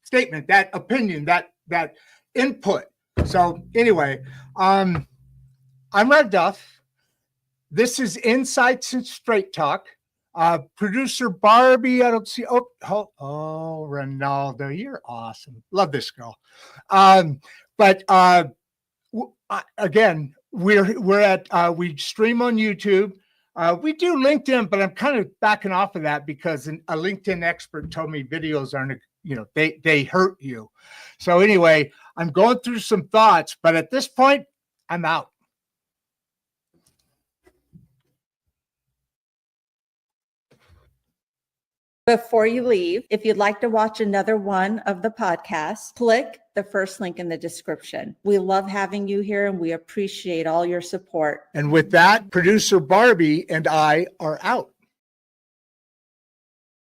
statement, that opinion, that input. So anyway, I'm Rod Duff. This is Insights and Straight Talk. Producer Barbie, I don't see. Oh, Ronaldo, you're awesome. Love this girl. But again, we're at we stream on YouTube. We do LinkedIn, but I'm kind of backing off of that, because a LinkedIn expert told me videos aren't, they hurt you. So anyway, I'm going through some thoughts, but at this point, I'm out. Before you leave, if you'd like to watch another one of the podcasts, click the first link in the description. We love having you here, and we appreciate all your support. And with that, producer Barbie and I are out.